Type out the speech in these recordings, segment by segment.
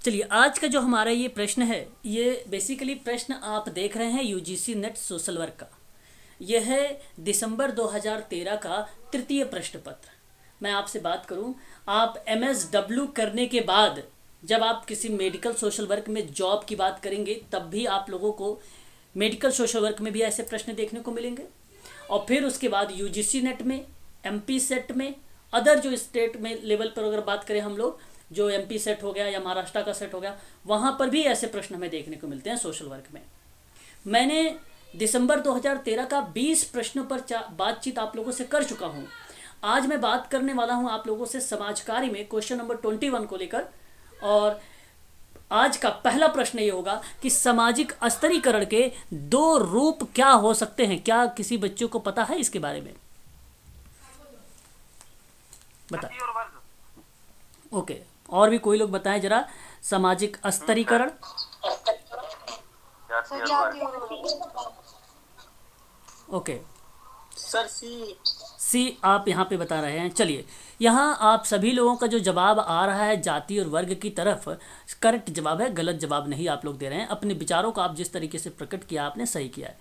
चलिए, आज का जो हमारा ये प्रश्न है, ये बेसिकली प्रश्न आप देख रहे हैं यूजीसी नेट सोशल वर्क का। यह है दिसंबर 2013 का तृतीय प्रश्न पत्र। मैं आपसे बात करूं, आप MSW करने के बाद जब आप किसी मेडिकल सोशल वर्क में जॉब की बात करेंगे, तब भी आप लोगों को मेडिकल सोशल वर्क में भी ऐसे प्रश्न देखने को मिलेंगे। और फिर उसके बाद यूजीसी नेट में, MP सेट में, अदर जो स्टेट में लेवल पर अगर बात करें हम लोग, जो MP सेट हो गया या महाराष्ट्र का सेट हो गया, वहाँ पर भी ऐसे प्रश्न हमें देखने को मिलते हैं सोशल वर्क में। मैंने दिसंबर 2013 का 20 प्रश्नों पर बातचीत आप लोगों से कर चुका हूँ। आज मैं बात करने वाला हूँ आप लोगों से समाज कार्य में क्वेश्चन नंबर 21 को लेकर। और आज का पहला प्रश्न ये होगा कि सामाजिक स्तरीकरण के 2 रूप क्या हो सकते हैं। क्या किसी बच्चों को पता है इसके बारे में? बता। ओके, और भी कोई लोग बताएं जरा। सामाजिक स्तरीकरण, ओके सर सी आप यहाँ पे बता रहे हैं। चलिए, यहाँ आप सभी लोगों का जो जवाब आ रहा है जाति और वर्ग की तरफ, करेक्ट जवाब है, गलत जवाब नहीं आप लोग दे रहे हैं। अपने विचारों को आप जिस तरीके से प्रकट किया आपने सही किया है।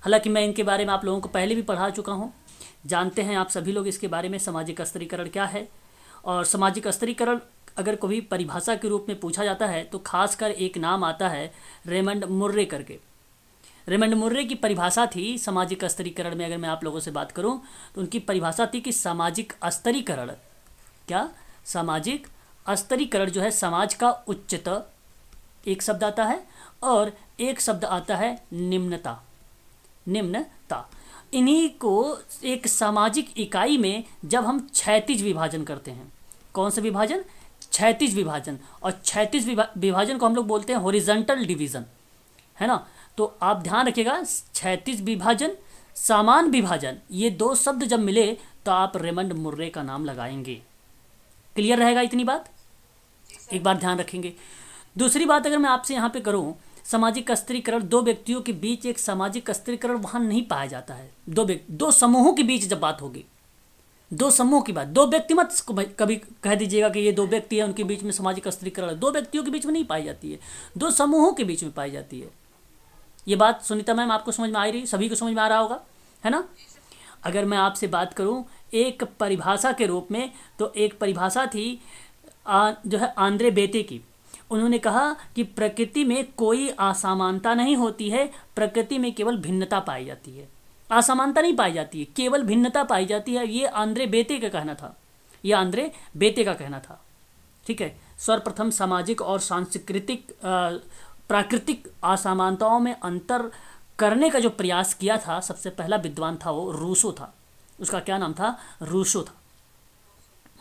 हालांकि मैं इनके बारे में आप लोगों को पहले भी पढ़ा चुका हूँ, जानते हैं आप सभी लोग इसके बारे में सामाजिक स्तरीकरण क्या है। और सामाजिक स्तरीकरण अगर कभी परिभाषा के रूप में पूछा जाता है तो खासकर एक नाम आता है रेमंड मुर्रे करके। रेमंड मुर्रे की परिभाषा थी सामाजिक स्तरीकरण में। अगर मैं आप लोगों से बात करूं तो उनकी परिभाषा थी कि सामाजिक स्तरीकरण, क्या सामाजिक स्तरीकरण जो है समाज का उच्चता, एक शब्द आता है, और एक शब्द आता है निम्नता। निम्नता, इन्हीं को एक सामाजिक इकाई में जब हम क्षैतिज विभाजन करते हैं, कौन सा विभाजन? क्षैतिज विभाजन। और क्षैतिज विभाजन को हम लोग बोलते हैं हॉरिजॉन्टल डिवीजन, है ना। तो आप ध्यान रखिएगा, क्षैतिज विभाजन, समान विभाजन, ये 2 शब्द जब मिले तो आप रेमंड मुर्रे का नाम लगाएंगे। क्लियर रहेगा इतनी बात? एक बार ध्यान रखेंगे। दूसरी बात अगर मैं आपसे यहाँ पे करूँ, सामाजिक स्तरीकरण, 2 व्यक्तियों के बीच एक सामाजिक स्तरीकरण वहाँ नहीं पाया जाता है। 2 समूहों के बीच जब बात होगी, 2 समूह की बात, 2 व्यक्ति मत कभी कह दीजिएगा कि ये 2 व्यक्ति हैं उनके बीच में सामाजिक स्तरीकरण है। 2 व्यक्तियों के बीच में नहीं पाई जाती है, 2 समूहों के बीच में पाई जाती है। ये बात सुनीता मैम आपको समझ में आ रही, सभी को समझ में आ रहा होगा, है ना। अगर मैं आपसे बात करूं एक परिभाषा के रूप में, तो एक परिभाषा थी जो है आंद्रे बेते की। उन्होंने कहा कि प्रकृति में कोई असमानता नहीं होती है, प्रकृति में केवल भिन्नता पाई जाती है। असमानता नहीं पाई जाती है, केवल भिन्नता पाई जाती है। ये आंद्रे बेते का कहना था, ये आंद्रे बेते का कहना था। ठीक है। सर्वप्रथम सामाजिक और सांस्कृतिक प्राकृतिक असमानताओं में अंतर करने का जो प्रयास किया था, सबसे पहला विद्वान था वो रूसो था। उसका क्या नाम था? रूसो था।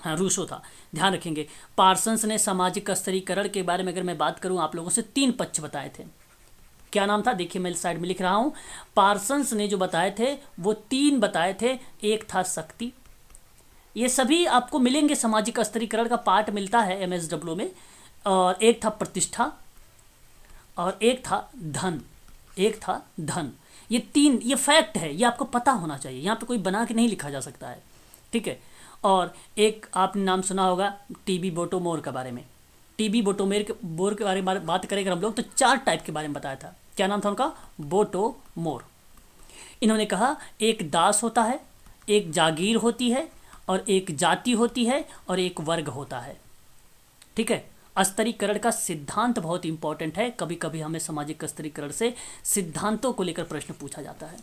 हाँ, रूसो था। ध्यान रखेंगे। पार्सन्स ने सामाजिक स्तरीकरण के बारे में अगर मैं बात करूं, आप लोगों से 3 पक्ष बताए थे। क्या नाम था? देखिए मैं साइड में लिख रहा हूं। पार्सन्स ने जो बताए थे वो 3 बताए थे। एक था शक्ति, ये सभी आपको मिलेंगे, सामाजिक स्तरीकरण का पार्ट मिलता है MSW में। और एक था प्रतिष्ठा, और एक था धन। एक था धन। ये 3, ये फैक्ट है, ये आपको पता होना चाहिए, यहाँ पे कोई बना के नहीं लिखा जा सकता है। ठीक है। और एक आपने नाम सुना होगा TB बोटोमोर के बारे में। TB बोटोमोर के बारे में बात करेंगे हम लोग तो 4 टाइप के बारे में बताया था। क्या नाम था उनका? बोटोमोर। इन्होंने कहा एक दास होता है, एक जागीर होती है, और एक जाति होती है, और एक वर्ग होता है। ठीक है। स्तरीकरण का सिद्धांत बहुत इंपॉर्टेंट है। कभी कभी हमें सामाजिक स्तरीकरण से सिद्धांतों को लेकर प्रश्न पूछा जाता है।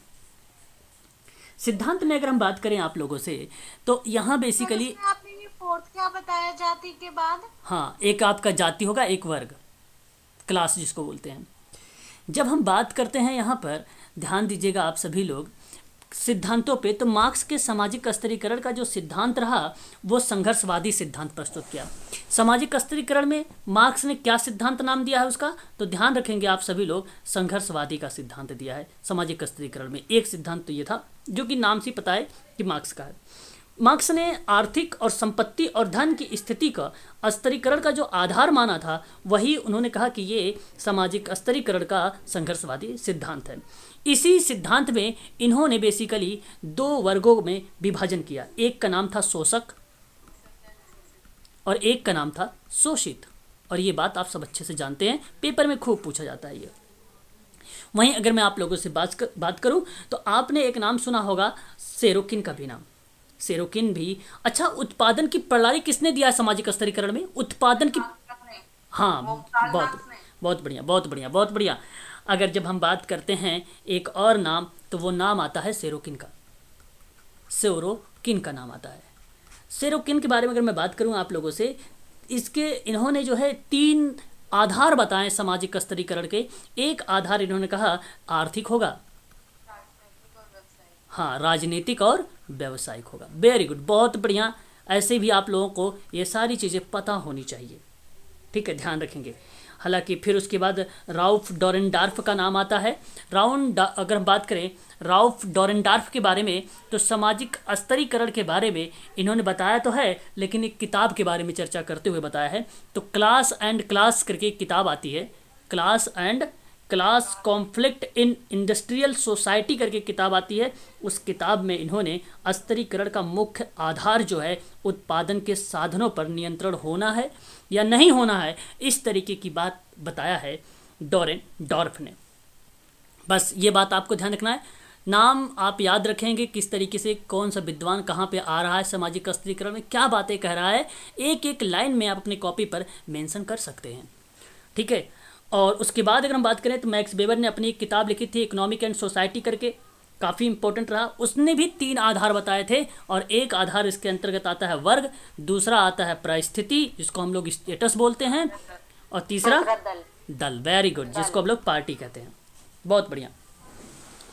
सिद्धांत में अगर हम बात करें आप लोगों से, तो यहाँ बेसिकली आपने ये 4th क्या बताया जाति के बाद? हाँ, एक आपका जाति होगा, एक वर्ग, क्लास जिसको बोलते हैं। जब हम बात करते हैं यहाँ पर ध्यान दीजिएगा आप सभी लोग सिद्धांतों पे, तो मार्क्स के सामाजिक स्तरीकरण का जो सिद्धांत रहा वो संघर्षवादी सिद्धांत प्रस्तुत किया। सामाजिक स्तरीकरण में मार्क्स ने क्या सिद्धांत नाम दिया है उसका? तो ध्यान रखेंगे आप सभी लोग, संघर्षवादी का सिद्धांत दिया है सामाजिक स्तरीकरण में। एक सिद्धांत तो ये था जो कि नाम से पता है कि मार्क्स का है। मार्क्स ने आर्थिक और संपत्ति और धन की स्थिति का स्तरीकरण का जो आधार माना था, वही उन्होंने कहा कि ये सामाजिक स्तरीकरण का संघर्षवादी सिद्धांत है। इसी सिद्धांत में इन्होंने बेसिकली 2 वर्गों में विभाजन किया। एक का नाम था शोषक और एक का नाम था शोषित। और ये बात आप सब अच्छे से जानते हैं, पेपर में खूब पूछा जाता है ये। वहीं अगर मैं आप लोगों से बात करूं तो आपने एक नाम सुना होगा सेरोकिन का भी नाम। सेरोकिन भी, अच्छा, उत्पादन की प्रणाली किसने दिया है सामाजिक स्तरीकरण में? उत्पादन की, हाँ, बहुत बहुत बढ़िया, बहुत बढ़िया, बहुत बढ़िया। अगर जब हम बात करते हैं एक और नाम, तो वो नाम आता है सेरोकिन का। सेरोकिन का नाम आता है। सेरोकिन के बारे में अगर मैं बात करूं आप लोगों से, इसके इन्होंने जो है 3 आधार बताएं सामाजिक स्तरीकरण के। एक आधार इन्होंने कहा आर्थिक होगा, हाँ, राजनीतिक और व्यवसायिक होगा। वेरी गुड, बहुत बढ़िया। ऐसे भी आप लोगों को ये सारी चीज़ें पता होनी चाहिए, ठीक है, ध्यान रखेंगे। हालांकि फिर उसके बाद राउफ डॉरेनडार्फ का नाम आता है। अगर हम बात करें राउफ डॉरेनडार्फ के बारे में, तो सामाजिक स्तरीकरण के बारे में इन्होंने बताया तो है, लेकिन एक किताब के बारे में चर्चा करते हुए बताया है। तो क्लास एंड क्लास करके एक किताब आती है, class and class conflict in industrial society करके किताब आती है। उस किताब में इन्होंने स्तरीकरण का मुख्य आधार जो है उत्पादन के साधनों पर नियंत्रण होना है या नहीं होना है, इस तरीके की बात बताया है डॉरेनडॉर्फ ने। बस ये बात आपको ध्यान रखना है। नाम आप याद रखेंगे किस तरीके से कौन सा विद्वान कहाँ पे आ रहा है, सामाजिक स्तरीकरण में क्या बातें कह रहा है, एक एक लाइन में आप अपनी कॉपी पर मेंशन कर सकते हैं, ठीक है। और उसके बाद अगर हम बात करें तो मैक्स वेबर ने अपनी एक किताब लिखी थी इकोनॉमिक एंड सोसाइटी करके, काफ़ी इंपॉर्टेंट रहा। उसने भी 3 आधार बताए थे, और एक आधार इसके अंतर्गत आता है वर्ग, दूसरा आता है परिस्थिति जिसको हम लोग स्टेटस बोलते हैं, और तीसरा दल। वेरी गुड, जिसको हम लोग पार्टी कहते हैं। बहुत बढ़िया,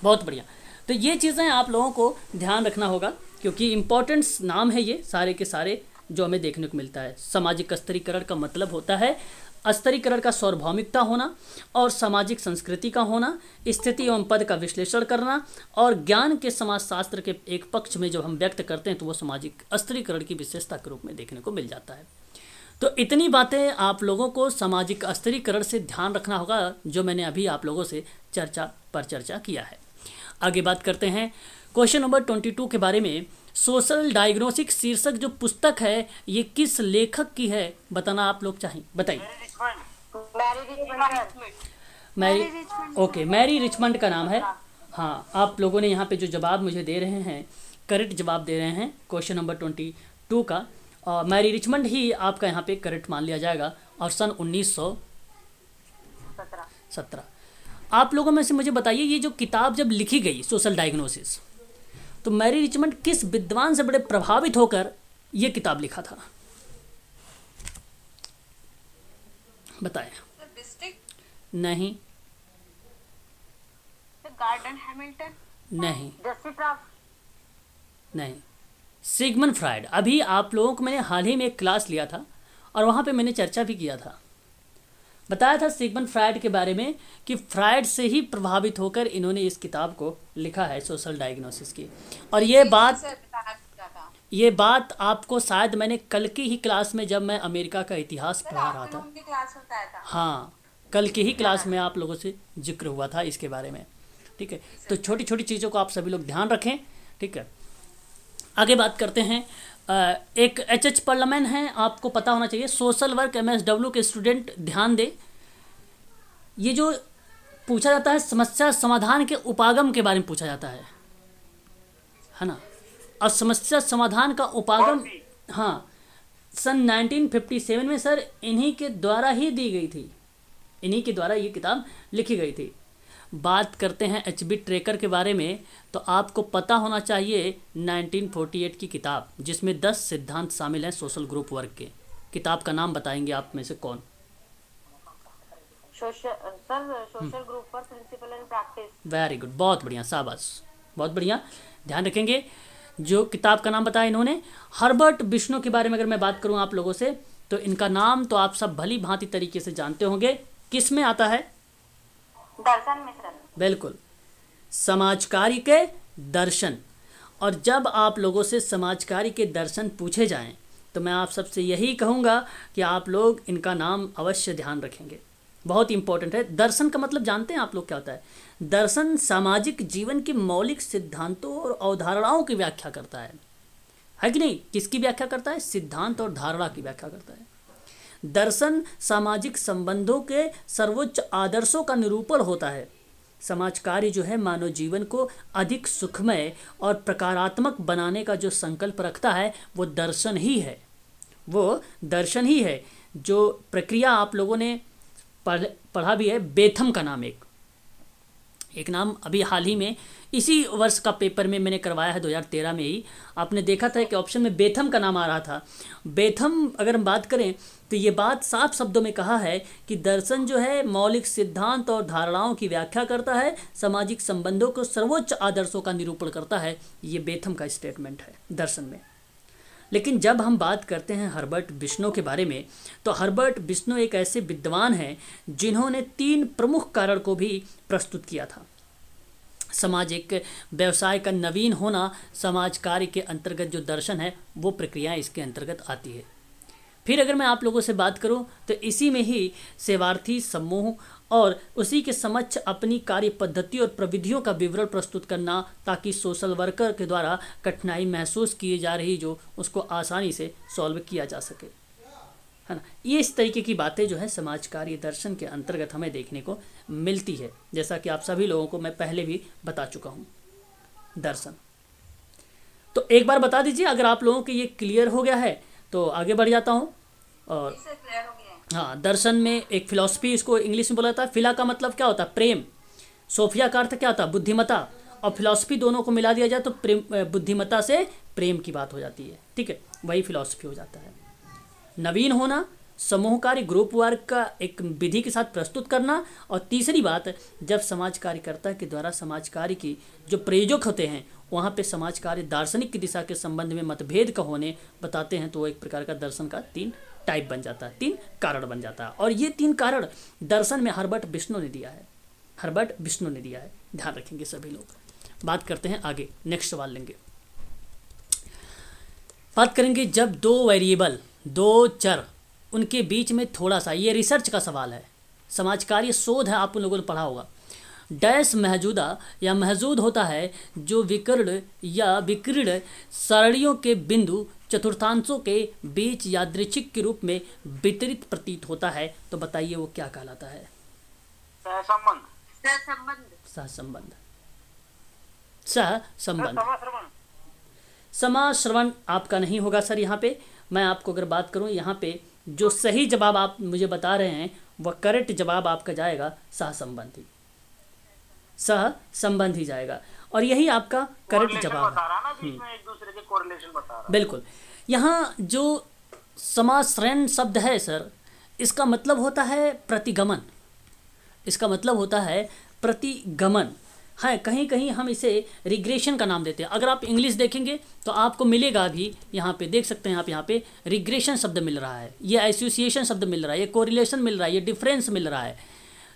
बहुत बढ़िया। तो ये चीज़ें आप लोगों को ध्यान रखना होगा, क्योंकि इम्पोर्टेंट्स नाम है ये सारे के सारे जो हमें देखने को मिलता है। सामाजिक स्तरीकरण का मतलब होता है स्तरीकरण का सार्वभौमिकता होना और सामाजिक संस्कृति का होना, स्थिति एवं पद का विश्लेषण करना, और ज्ञान के समाजशास्त्र के एक पक्ष में जब हम व्यक्त करते हैं तो वो सामाजिक स्तरीकरण की विशेषता के रूप में देखने को मिल जाता है। तो इतनी बातें आप लोगों को सामाजिक स्तरीकरण से ध्यान रखना होगा, जो मैंने अभी आप लोगों से चर्चा किया है। आगे बात करते हैं क्वेश्चन नंबर 22 के बारे में। सोशल डायग्नोसिक शीर्षक जो पुस्तक है ये किस लेखक की है, बताना आप लोग चाहिए, बताइए। मैरी रिचमंड का नाम है। हाँ, आप लोगों ने यहाँ पे जो जवाब मुझे दे रहे हैं, करेक्ट जवाब दे रहे हैं क्वेश्चन नंबर 22 का, और मैरी रिचमंड ही आपका यहाँ पे करेक्ट मान लिया जाएगा, और सन 1917। आप लोगों में से मुझे बताइए, ये जो किताब जब लिखी गई सोशल डायग्नोसिस, तो मैरी रिचमंड किस विद्वान से बड़े प्रभावित होकर ये किताब लिखा था, बताएं। नहीं, गार्डन हैमिल्टन, नहीं, नहीं, सिगमंड फ्रायड। अभी आप लोगों को मैंने हाल ही में एक क्लास लिया था और वहाँ पे मैंने चर्चा भी किया था, बताया था सिगमंड फ्रायड के बारे में कि फ्रायड से ही प्रभावित होकर इन्होंने इस किताब को लिखा है सोशल डायग्नोसिस की। और ये बात आपको शायद मैंने कल की ही क्लास में, जब मैं अमेरिका का इतिहास पढ़ा रहा था, हाँ, कल की ही क्लास में आप लोगों से जिक्र हुआ था इसके बारे में, ठीक है। तो छोटी छोटी चीज़ों को आप सभी लोग ध्यान रखें, ठीक है। आगे बात करते हैं। एक एच पार्लियामेंट है, आपको पता होना चाहिए, सोशल वर्क MSW के स्टूडेंट ध्यान दे। ये जो पूछा जाता है समस्या समाधान के उपागम के बारे में पूछा जाता है ना। और समस्या समाधान का उपागम, हाँ, सन 1957 में सर इन्हीं के द्वारा ही दी गई थी, इन्हीं के द्वारा ये किताब लिखी गई थी। बात करते हैं HB ट्रेकर के बारे में, तो आपको पता होना चाहिए 1948 की किताब, जिसमें 10 सिद्धांत शामिल हैं सोशल ग्रुप वर्क के। किताब का नाम बताएंगे आप में से कौन? Social group work principal and practice. Very good, बहुत बढ़िया, शाबाश, बहुत बढ़िया। ध्यान रखेंगे, जो किताब का नाम बताया इन्होंने। हर्बर्ट बिश्नो के बारे में अगर मैं बात करूं आप लोगों से, तो इनका नाम तो आप सब भली भांति तरीके से जानते होंगे। किस में आता है? दर्शन मिश्रण। बिल्कुल, समाजकारी के दर्शन। और जब आप लोगों से समाजकारी के दर्शन पूछे जाएं, तो मैं आप सबसे यही कहूँगा कि आप लोग इनका नाम अवश्य ध्यान रखेंगे, बहुत इंपॉर्टेंट है। दर्शन का मतलब जानते हैं आप लोग क्या होता है? दर्शन सामाजिक जीवन के मौलिक सिद्धांतों और अवधारणाओं की व्याख्या करता है कि नहीं? किसकी व्याख्या करता है? सिद्धांत और धारणा की व्याख्या करता है। दर्शन सामाजिक संबंधों के सर्वोच्च आदर्शों का निरूपण होता है। समाज कार्य जो है मानव जीवन को अधिक सुखमय और प्रकारात्मक बनाने का जो संकल्प रखता है वो दर्शन ही है। वो दर्शन ही है। जो प्रक्रिया आप लोगों ने पढ़ा भी है, बेथम का नाम, एक नाम अभी हाल ही में इसी वर्ष का पेपर में मैंने करवाया है 2013 में ही। आपने देखा था कि ऑप्शन में बेथम का नाम आ रहा था। बेथम अगर हम बात करें तो ये बात साफ शब्दों में कहा है कि दर्शन जो है मौलिक सिद्धांत और धारणाओं की व्याख्या करता है, सामाजिक संबंधों को सर्वोच्च आदर्शों का निरूपण करता है। ये बेथम का स्टेटमेंट है दर्शन में। लेकिन जब हम बात करते हैं हर्बर्ट बिश्नोई के बारे में, तो हर्बर्ट बिश्नोई एक ऐसे विद्वान हैं जिन्होंने 3 प्रमुख कारण को भी प्रस्तुत किया था। सामाजिक व्यवसाय का नवीन होना समाज कार्य के अंतर्गत जो दर्शन है वो प्रक्रियाएं इसके अंतर्गत आती है। फिर अगर मैं आप लोगों से बात करूं तो इसी में ही सेवार्थी समूह और उसी के समक्ष अपनी कार्य पद्धति और प्रविधियों का विवरण प्रस्तुत करना, ताकि सोशल वर्कर के द्वारा कठिनाई महसूस की जा रही जो उसको आसानी से सॉल्व किया जा सके, है ना। ये इस तरीके की बातें जो है समाज कार्य दर्शन के अंतर्गत हमें देखने को मिलती है, जैसा कि आप सभी लोगों को मैं पहले भी बता चुका हूँ। दर्शन तो एक बार बता दीजिए, अगर आप लोगों के ये क्लियर हो गया है तो आगे बढ़ जाता हूँ। और हाँ, दर्शन में एक फिलॉसफी, इसको इंग्लिश में बोला जाता है। फिला का मतलब क्या होता है? प्रेम। सोफिया का अर्थ क्या होता है? बुद्धिमता। और फिलॉसफी दोनों को मिला दिया जाए तो प्रेम, बुद्धिमता से प्रेम की बात हो जाती है, ठीक है, वही फिलॉसफी हो जाता है। नवीन होना, समूह कार्य ग्रुप वर्क का एक विधि के साथ प्रस्तुत करना, और तीसरी बात, जब समाज कार्यकर्ता के द्वारा समाज कार्य की जो प्रयोजक होते हैं वहाँ पे समाज कार्य दार्शनिक की दिशा के संबंध में मतभेद का होने बताते हैं, तो वो एक प्रकार का दर्शन का 3 टाइप बन जाता है, 3 कारण बन जाता है। और ये 3 कारण दर्शन में हर्बर्ट बिश्नोई ने दिया है, हर्बर्ट बिश्नोई ने दिया है, ध्यान रखेंगे सभी लोग। बात करते हैं आगे, नेक्स्ट सवाल लेंगे। बात करेंगे जब 2 वेरिएबल, 2 चर, उनके बीच में थोड़ा सा, ये रिसर्च का सवाल है, समाज कार्य शोध है, आप उन लोगों ने पढ़ा होगा। डैश महजूदा या महजूद होता है जो विकर्ण या विकीर्ण सारणियों के बिंदु चतुर्थांशों के बीच यादृच्छिक के रूप में वितरित प्रतीत होता है, तो बताइए वो क्या कहलाता है? सहसंबंध। सहसंबंध, सहसंबंध। समाश्रवण आपका नहीं होगा सर। यहाँ पे मैं आपको अगर बात करूँ, यहाँ पे जो सही जवाब आप मुझे बता रहे हैं वह करेक्ट जवाब आपका जाएगा सहसंबंधी, सहसंबंध ही जाएगा, और यही आपका करेक्ट जवाब है। एक दूसरे के कोरिलेशन बता रहा। बिल्कुल। यहाँ जो समाश्रयण शब्द है सर, इसका मतलब होता है प्रतिगमन, इसका मतलब होता है प्रतिगमन। हाँ, कहीं कहीं हम इसे रिग्रेशन का नाम देते हैं। अगर आप इंग्लिश देखेंगे तो आपको मिलेगा भी, यहाँ पे देख सकते हैं आप, यहाँ पे रिग्रेशन शब्द मिल रहा है, ये एसोसिएशन शब्द मिल रहा है, ये कोरिलेशन मिल रहा है, ये डिफरेंस मिल रहा है।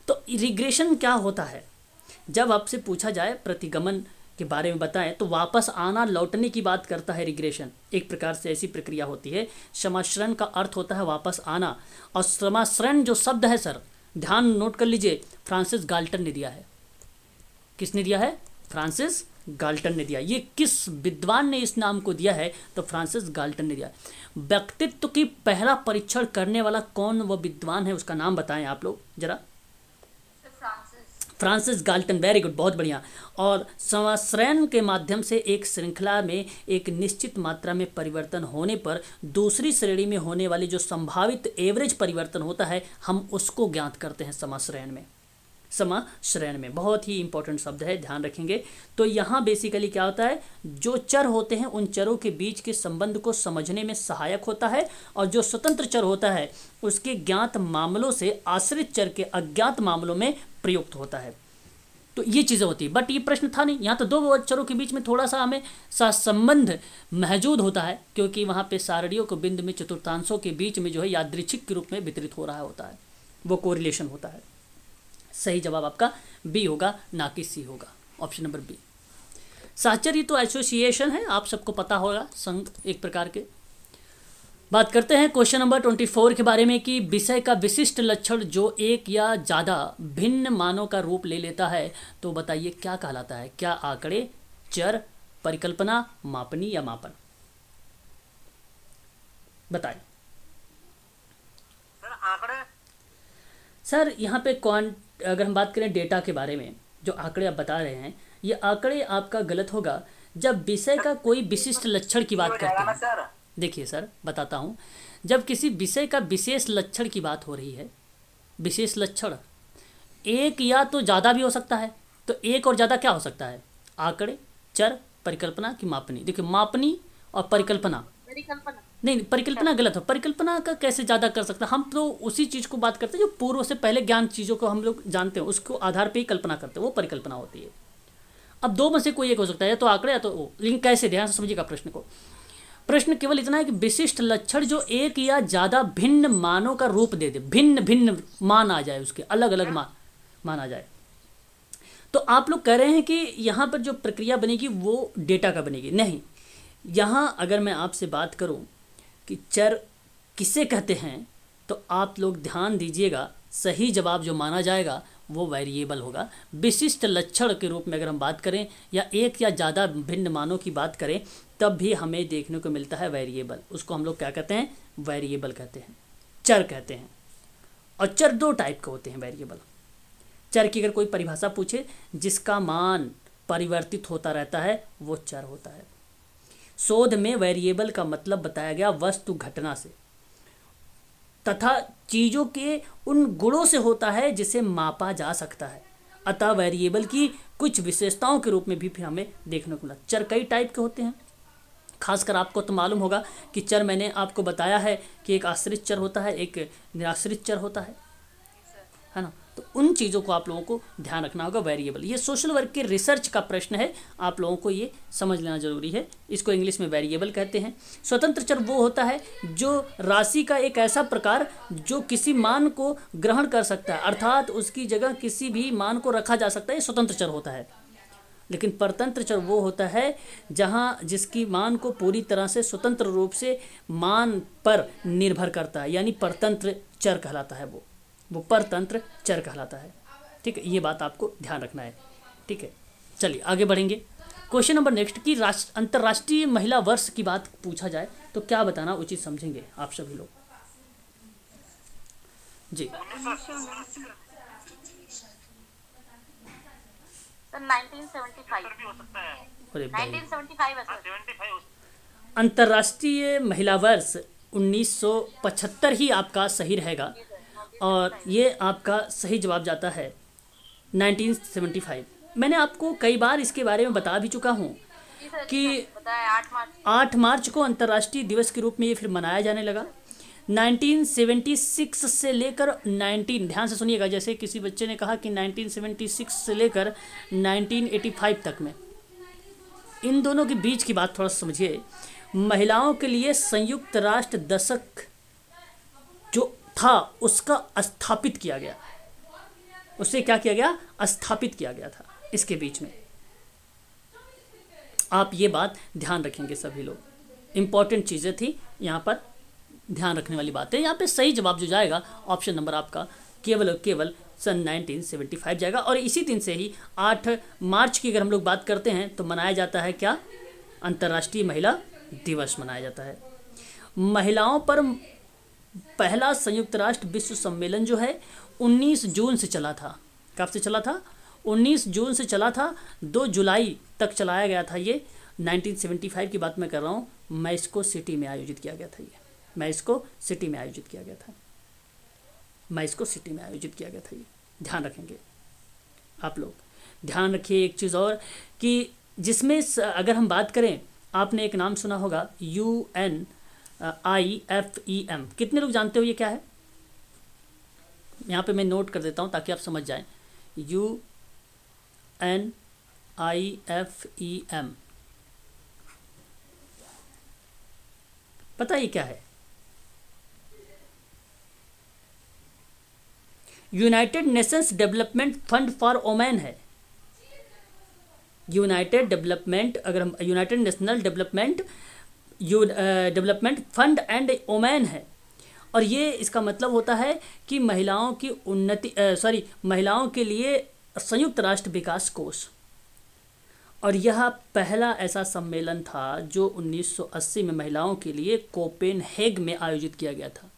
तो रिग्रेशन क्या होता है? जब आपसे पूछा जाए प्रतिगमन के बारे में बताएं तो वापस आना, लौटने की बात करता है रिग्रेशन। एक प्रकार से ऐसी प्रक्रिया होती है। समाश्रयण का अर्थ होता है वापस आना, और समाश्रयण जो शब्द है सर, ध्यान नोट कर लीजिए, फ्रांसिस गाल्टन ने दिया है। किसने दिया है? फ्रांसिस गाल्टन ने दिया। ये किस विद्वान ने इस नाम को दिया है? तो फ्रांसिस गाल्टन ने दिया। व्यक्तित्व की पहला परीक्षण करने वाला कौन वह विद्वान है, उसका नाम बताएं आप लोग जरा। फ्रांसिस गाल्टन, वेरी गुड, बहुत बढ़िया। और समाश्रयण के माध्यम से एक श्रृंखला में एक निश्चित मात्रा में परिवर्तन होने पर दूसरी श्रेणी में होने वाली जो संभावित एवरेज परिवर्तन होता है, हम उसको ज्ञात करते हैं समाश्रयण में। समाश्रयण में बहुत ही इंपॉर्टेंट शब्द है, ध्यान रखेंगे। तो यहाँ बेसिकली क्या होता है, जो चर होते हैं उन चरों के बीच के संबंध को समझने में सहायक होता है, और जो स्वतंत्र चर होता है उसके ज्ञात मामलों से आश्रित चर के अज्ञात मामलों में प्रयुक्त होता है। तो ये चीज़ें होती है। बट ये प्रश्न था नहीं, यहाँ तो 2 चरों के बीच में थोड़ा सा हमें संबंध मौजूद होता है, क्योंकि वहाँ पे सारणियों को बिंदु में चतुर्थांशों के बीच में जो है यादृच्छिक के रूप में वितरित हो रहा होता है, वो कोरिलेशन होता है। सही जवाब आपका बी होगा, ना कि सी होगा, ऑप्शन नंबर बी। साहचर्य तो एसोसिएशन है, आप सबको पता होगा, संघ एक प्रकार के। बात करते हैं क्वेश्चन नंबर 24 के बारे में कि विषय का विशिष्ट लक्षण जो एक या ज़्यादा भिन्न मानों का रूप ले लेता है, तो बताइए क्या कहलाता है? क्या आंकड़े, चर, परिकल्पना, मापनी या मापन? बताइए। आंकड़े। सर यहाँ पे अगर हम बात करें डेटा के बारे में, जो आंकड़े आप बता रहे हैं, ये आंकड़े आपका गलत होगा जब विषय का कोई विशिष्ट लक्षण की बात करते हैं। सर देखिए सर, बताता हूँ। जब किसी विषय का विशेष लक्षण की बात हो रही है, विशेष लक्षण एक या तो ज़्यादा भी हो सकता है, तो एक और ज़्यादा क्या हो सकता है? आंकड़े, चर, परिकल्पना की मापनी। देखिए, मापनी और परिकल्पना, नहीं परिकल्पना गलत हो। परिकल्पना का कैसे ज़्यादा कर सकता है? हम तो उसी चीज़ को बात करते हैं जो पूर्व से पहले ज्ञान चीज़ों को हम लोग जानते हैं, उसको आधार पे ही कल्पना करते हैं, वो परिकल्पना होती है। अब दो में से कोई एक हो सकता है, या तो आंकड़े या तो वो। लेकिन कैसे? ध्यान से समझिएगा प्रश्न को। प्रश्न केवल इतना है कि विशिष्ट लक्षण जो एक या ज़्यादा भिन्न मानों का रूप दे दे, भिन्न भिन्न मान आ जाए, उसके अलग अलग मान आ जाए। तो आप लोग कह रहे हैं कि यहाँ पर जो प्रक्रिया बनेगी वो डेटा का बनेगी। नहीं, यहाँ अगर मैं आपसे बात करूँ कि चर किसे कहते हैं, तो आप लोग ध्यान दीजिएगा, सही जवाब जो माना जाएगा वो वेरिएबल होगा। विशिष्ट लक्षण के रूप में अगर हम बात करें या एक या ज़्यादा भिन्न मानों की बात करें, तब भी हमें देखने को मिलता है वेरिएबल। उसको हम लोग क्या कहते हैं? वेरिएबल कहते हैं, चर कहते हैं। और चर दो टाइप के होते हैं वेरिएबल। चर की अगर कोई परिभाषा पूछे, जिसका मान परिवर्तित होता रहता है, वो चर होता है। शोध में वेरिएबल का मतलब बताया गया वस्तु घटना से तथा चीज़ों के उन गुणों से होता है जिसे मापा जा सकता है। अतः वेरिएबल की कुछ विशेषताओं के रूप में भी फिर हमें देखने को मिला। चर कई टाइप के होते हैं, खासकर आपको तो मालूम होगा कि चर मैंने आपको बताया है कि एक आश्रित चर होता है, एक निराश्रित चर होता है ना। तो उन चीज़ों को आप लोगों को ध्यान रखना होगा। वेरिएबल, ये सोशल वर्क के रिसर्च का प्रश्न है, आप लोगों को ये समझ लेना जरूरी है। इसको इंग्लिश में वेरिएबल कहते हैं। स्वतंत्र चर वो होता है जो राशि का एक ऐसा प्रकार जो किसी मान को ग्रहण कर सकता है, अर्थात उसकी जगह किसी भी मान को रखा जा सकता है, ये स्वतंत्र चर होता है। लेकिन परतंत्र चर वो होता है जहाँ जिसकी मान को पूरी तरह से स्वतंत्र रूप से मान पर निर्भर करता है, यानी परतंत्र चर कहलाता है। वो परतंत्र चर कहलाता है। ठीक है, ये बात आपको ध्यान रखना है। ठीक है, चलिए आगे बढ़ेंगे। क्वेश्चन नंबर नेक्स्ट की अंतर्राष्ट्रीय महिला वर्ष की बात पूछा जाए तो क्या बताना उचित समझेंगे आप सभी लोग? जी 1975 अंतर्राष्ट्रीय महिला वर्ष 1975 ही आपका सही रहेगा, और ये आपका सही जवाब जाता है 1975। मैंने आपको कई बार इसके बारे में बता भी चुका हूँ कि 8 मार्च को अंतर्राष्ट्रीय दिवस के रूप में ये फिर मनाया जाने लगा। 1976 से लेकर 19, ध्यान से सुनिएगा, जैसे किसी बच्चे ने कहा कि 1976 से लेकर 1985 तक में, इन दोनों के बीच की बात थोड़ा समझिए। महिलाओं के लिए संयुक्त राष्ट्र दशक जो था उसका स्थापित किया गया, उससे क्या किया गया? स्थापित किया गया था। इसके बीच में आप ये बात ध्यान रखेंगे सभी लोग। इंपॉर्टेंट चीज़ें थी यहाँ पर, ध्यान रखने वाली बातें। यहाँ पे सही जवाब जो जाएगा ऑप्शन नंबर आपका केवल और केवल सन 1975 जाएगा। और इसी दिन से ही 8 मार्च की अगर हम लोग बात करते हैं तो मनाया जाता है क्या? अंतर्राष्ट्रीय महिला दिवस मनाया जाता है। महिलाओं पर पहला संयुक्त राष्ट्र विश्व सम्मेलन जो है 19 जून से चला था। कब से चला था? 19 जून से चला था, 2 जुलाई तक चलाया गया था। ये 1975 की बात मैं कर रहा हूँ। मैक्सिको सिटी में आयोजित किया गया था। ये मैक्सिको सिटी में आयोजित किया गया था। मैक्सिको सिटी में आयोजित किया गया था। ये ध्यान रखेंगे आप लोग। ध्यान रखिए एक चीज़ और कि जिसमें अगर हम बात करें, आपने एक नाम सुना होगा UNIFEM। कितने लोग जानते हो ये क्या है? यहाँ पे मैं नोट कर देता हूँ ताकि आप समझ जाएं। UNIFEM पता है क्या है? United Nations development fund for women है। United national development fund and women है। और ये इसका मतलब होता है कि महिलाओं की महिलाओं के लिए संयुक्त राष्ट्र विकास कोष। और यह पहला ऐसा सम्मेलन था जो 1980 में महिलाओं के लिए कोपेनहेग में आयोजित किया गया था।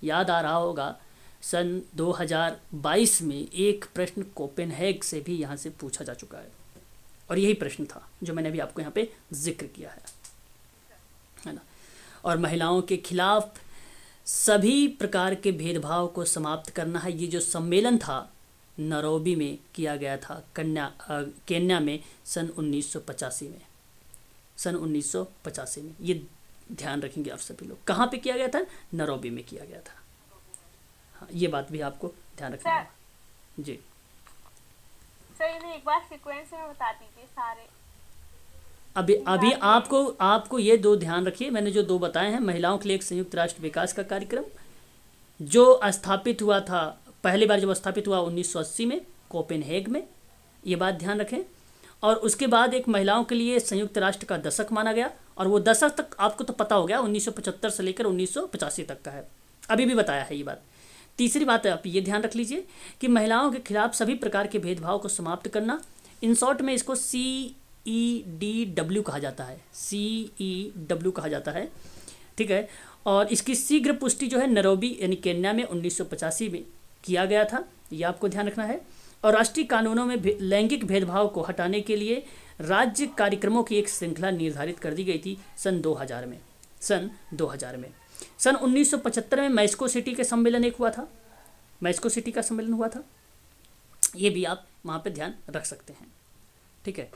याद आ रहा होगा सन 2022 में एक प्रश्न कोपेनहेग से भी यहाँ से पूछा जा चुका है और यही प्रश्न था जो मैंने अभी आपको यहाँ पे जिक्र किया है ना। और महिलाओं के खिलाफ सभी प्रकार के भेदभाव को समाप्त करना है। ये जो सम्मेलन था नैरोबी में किया गया था केन्या में सन 1985 में, सन 1985 में। ये ध्यान रखेंगे आप सभी लोग। कहाँ पे किया गया था? नैरोबी में किया गया था। हाँ, ये बात भी आपको ध्यान रखना है जी। सर इन्हें एक बार सीक्वेंस में बता दीजिए सारे। अभी आपको ये दो ध्यान रखिए, मैंने जो दो बताए हैं, महिलाओं के लिए एक संयुक्त राष्ट्र विकास का कार्यक्रम जो स्थापित हुआ था, पहली बार जब स्थापित हुआ 1980 में कोपेनहेग में, ये बात ध्यान रखें। और उसके बाद एक महिलाओं के लिए संयुक्त राष्ट्र का दशक माना गया, और वो दशक तक आपको तो पता हो गया 1975 से लेकर 1985 तक का है, अभी भी बताया है ये बात। तीसरी बात है, आप ये ध्यान रख लीजिए कि महिलाओं के खिलाफ सभी प्रकार के भेदभाव को समाप्त करना। इन शॉर्ट में इसको CEDW कहा जाता है, CEW कहा जाता है, ठीक है। और इसकी शीघ्र पुष्टि जो है नैरोबी यानी केन्या में 1985 में किया गया था, ये आपको ध्यान रखना है। और राष्ट्रीय कानूनों में लैंगिक भेदभाव को हटाने के लिए राज्य कार्यक्रमों की एक श्रृंखला निर्धारित कर दी गई थी सन 2000 में। सन 1975 में मैस्को सिटी के सम्मेलन एक हुआ था, मैस्को सिटी का सम्मेलन हुआ था, ये भी आप वहाँ पे ध्यान रख सकते हैं, ठीक है।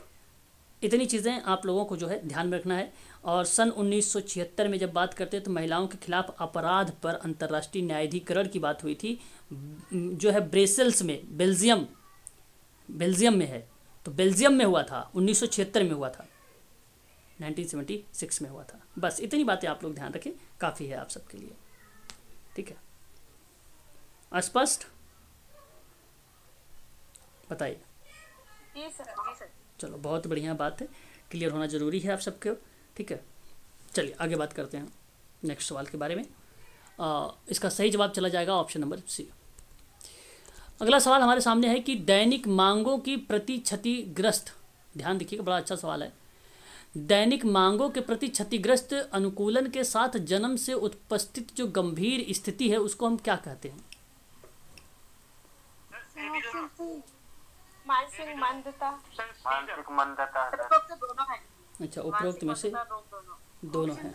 इतनी चीज़ें आप लोगों को जो है ध्यान में रखना है। और सन 1976 में जब बात करते हैं तो महिलाओं के खिलाफ अपराध पर अंतर्राष्ट्रीय न्यायाधिकरण की बात हुई थी, जो है ब्रसेल्स में, बेल्जियम में है, तो बेल्जियम में हुआ था, 1976 में हुआ था, 1976 में हुआ था। बस इतनी बातें आप लोग ध्यान रखें, काफ़ी है आप सबके लिए, ठीक है। स्पष्ट? बताइए। जी सर, जी सर। चलो बहुत बढ़िया बात है, क्लियर होना ज़रूरी है आप सबके, ठीक है। चलिए आगे बात करते हैं नेक्स्ट सवाल के बारे में। इसका सही जवाब चला जाएगा ऑप्शन नंबर सी। अगला सवाल हमारे सामने है कि दैनिक मांगों की प्रति क्षतिग्रस्त, ध्यान देखिएगा, बड़ा अच्छा सवाल है। दैनिक मांगों के प्रति क्षतिग्रस्त अनुकूलन के साथ जन्म से उपस्थित जो गंभीर स्थिति है उसको हम क्या कहते हैं? मानसिक मंदता। अच्छा, उपरोक्त में से दोनों हैं।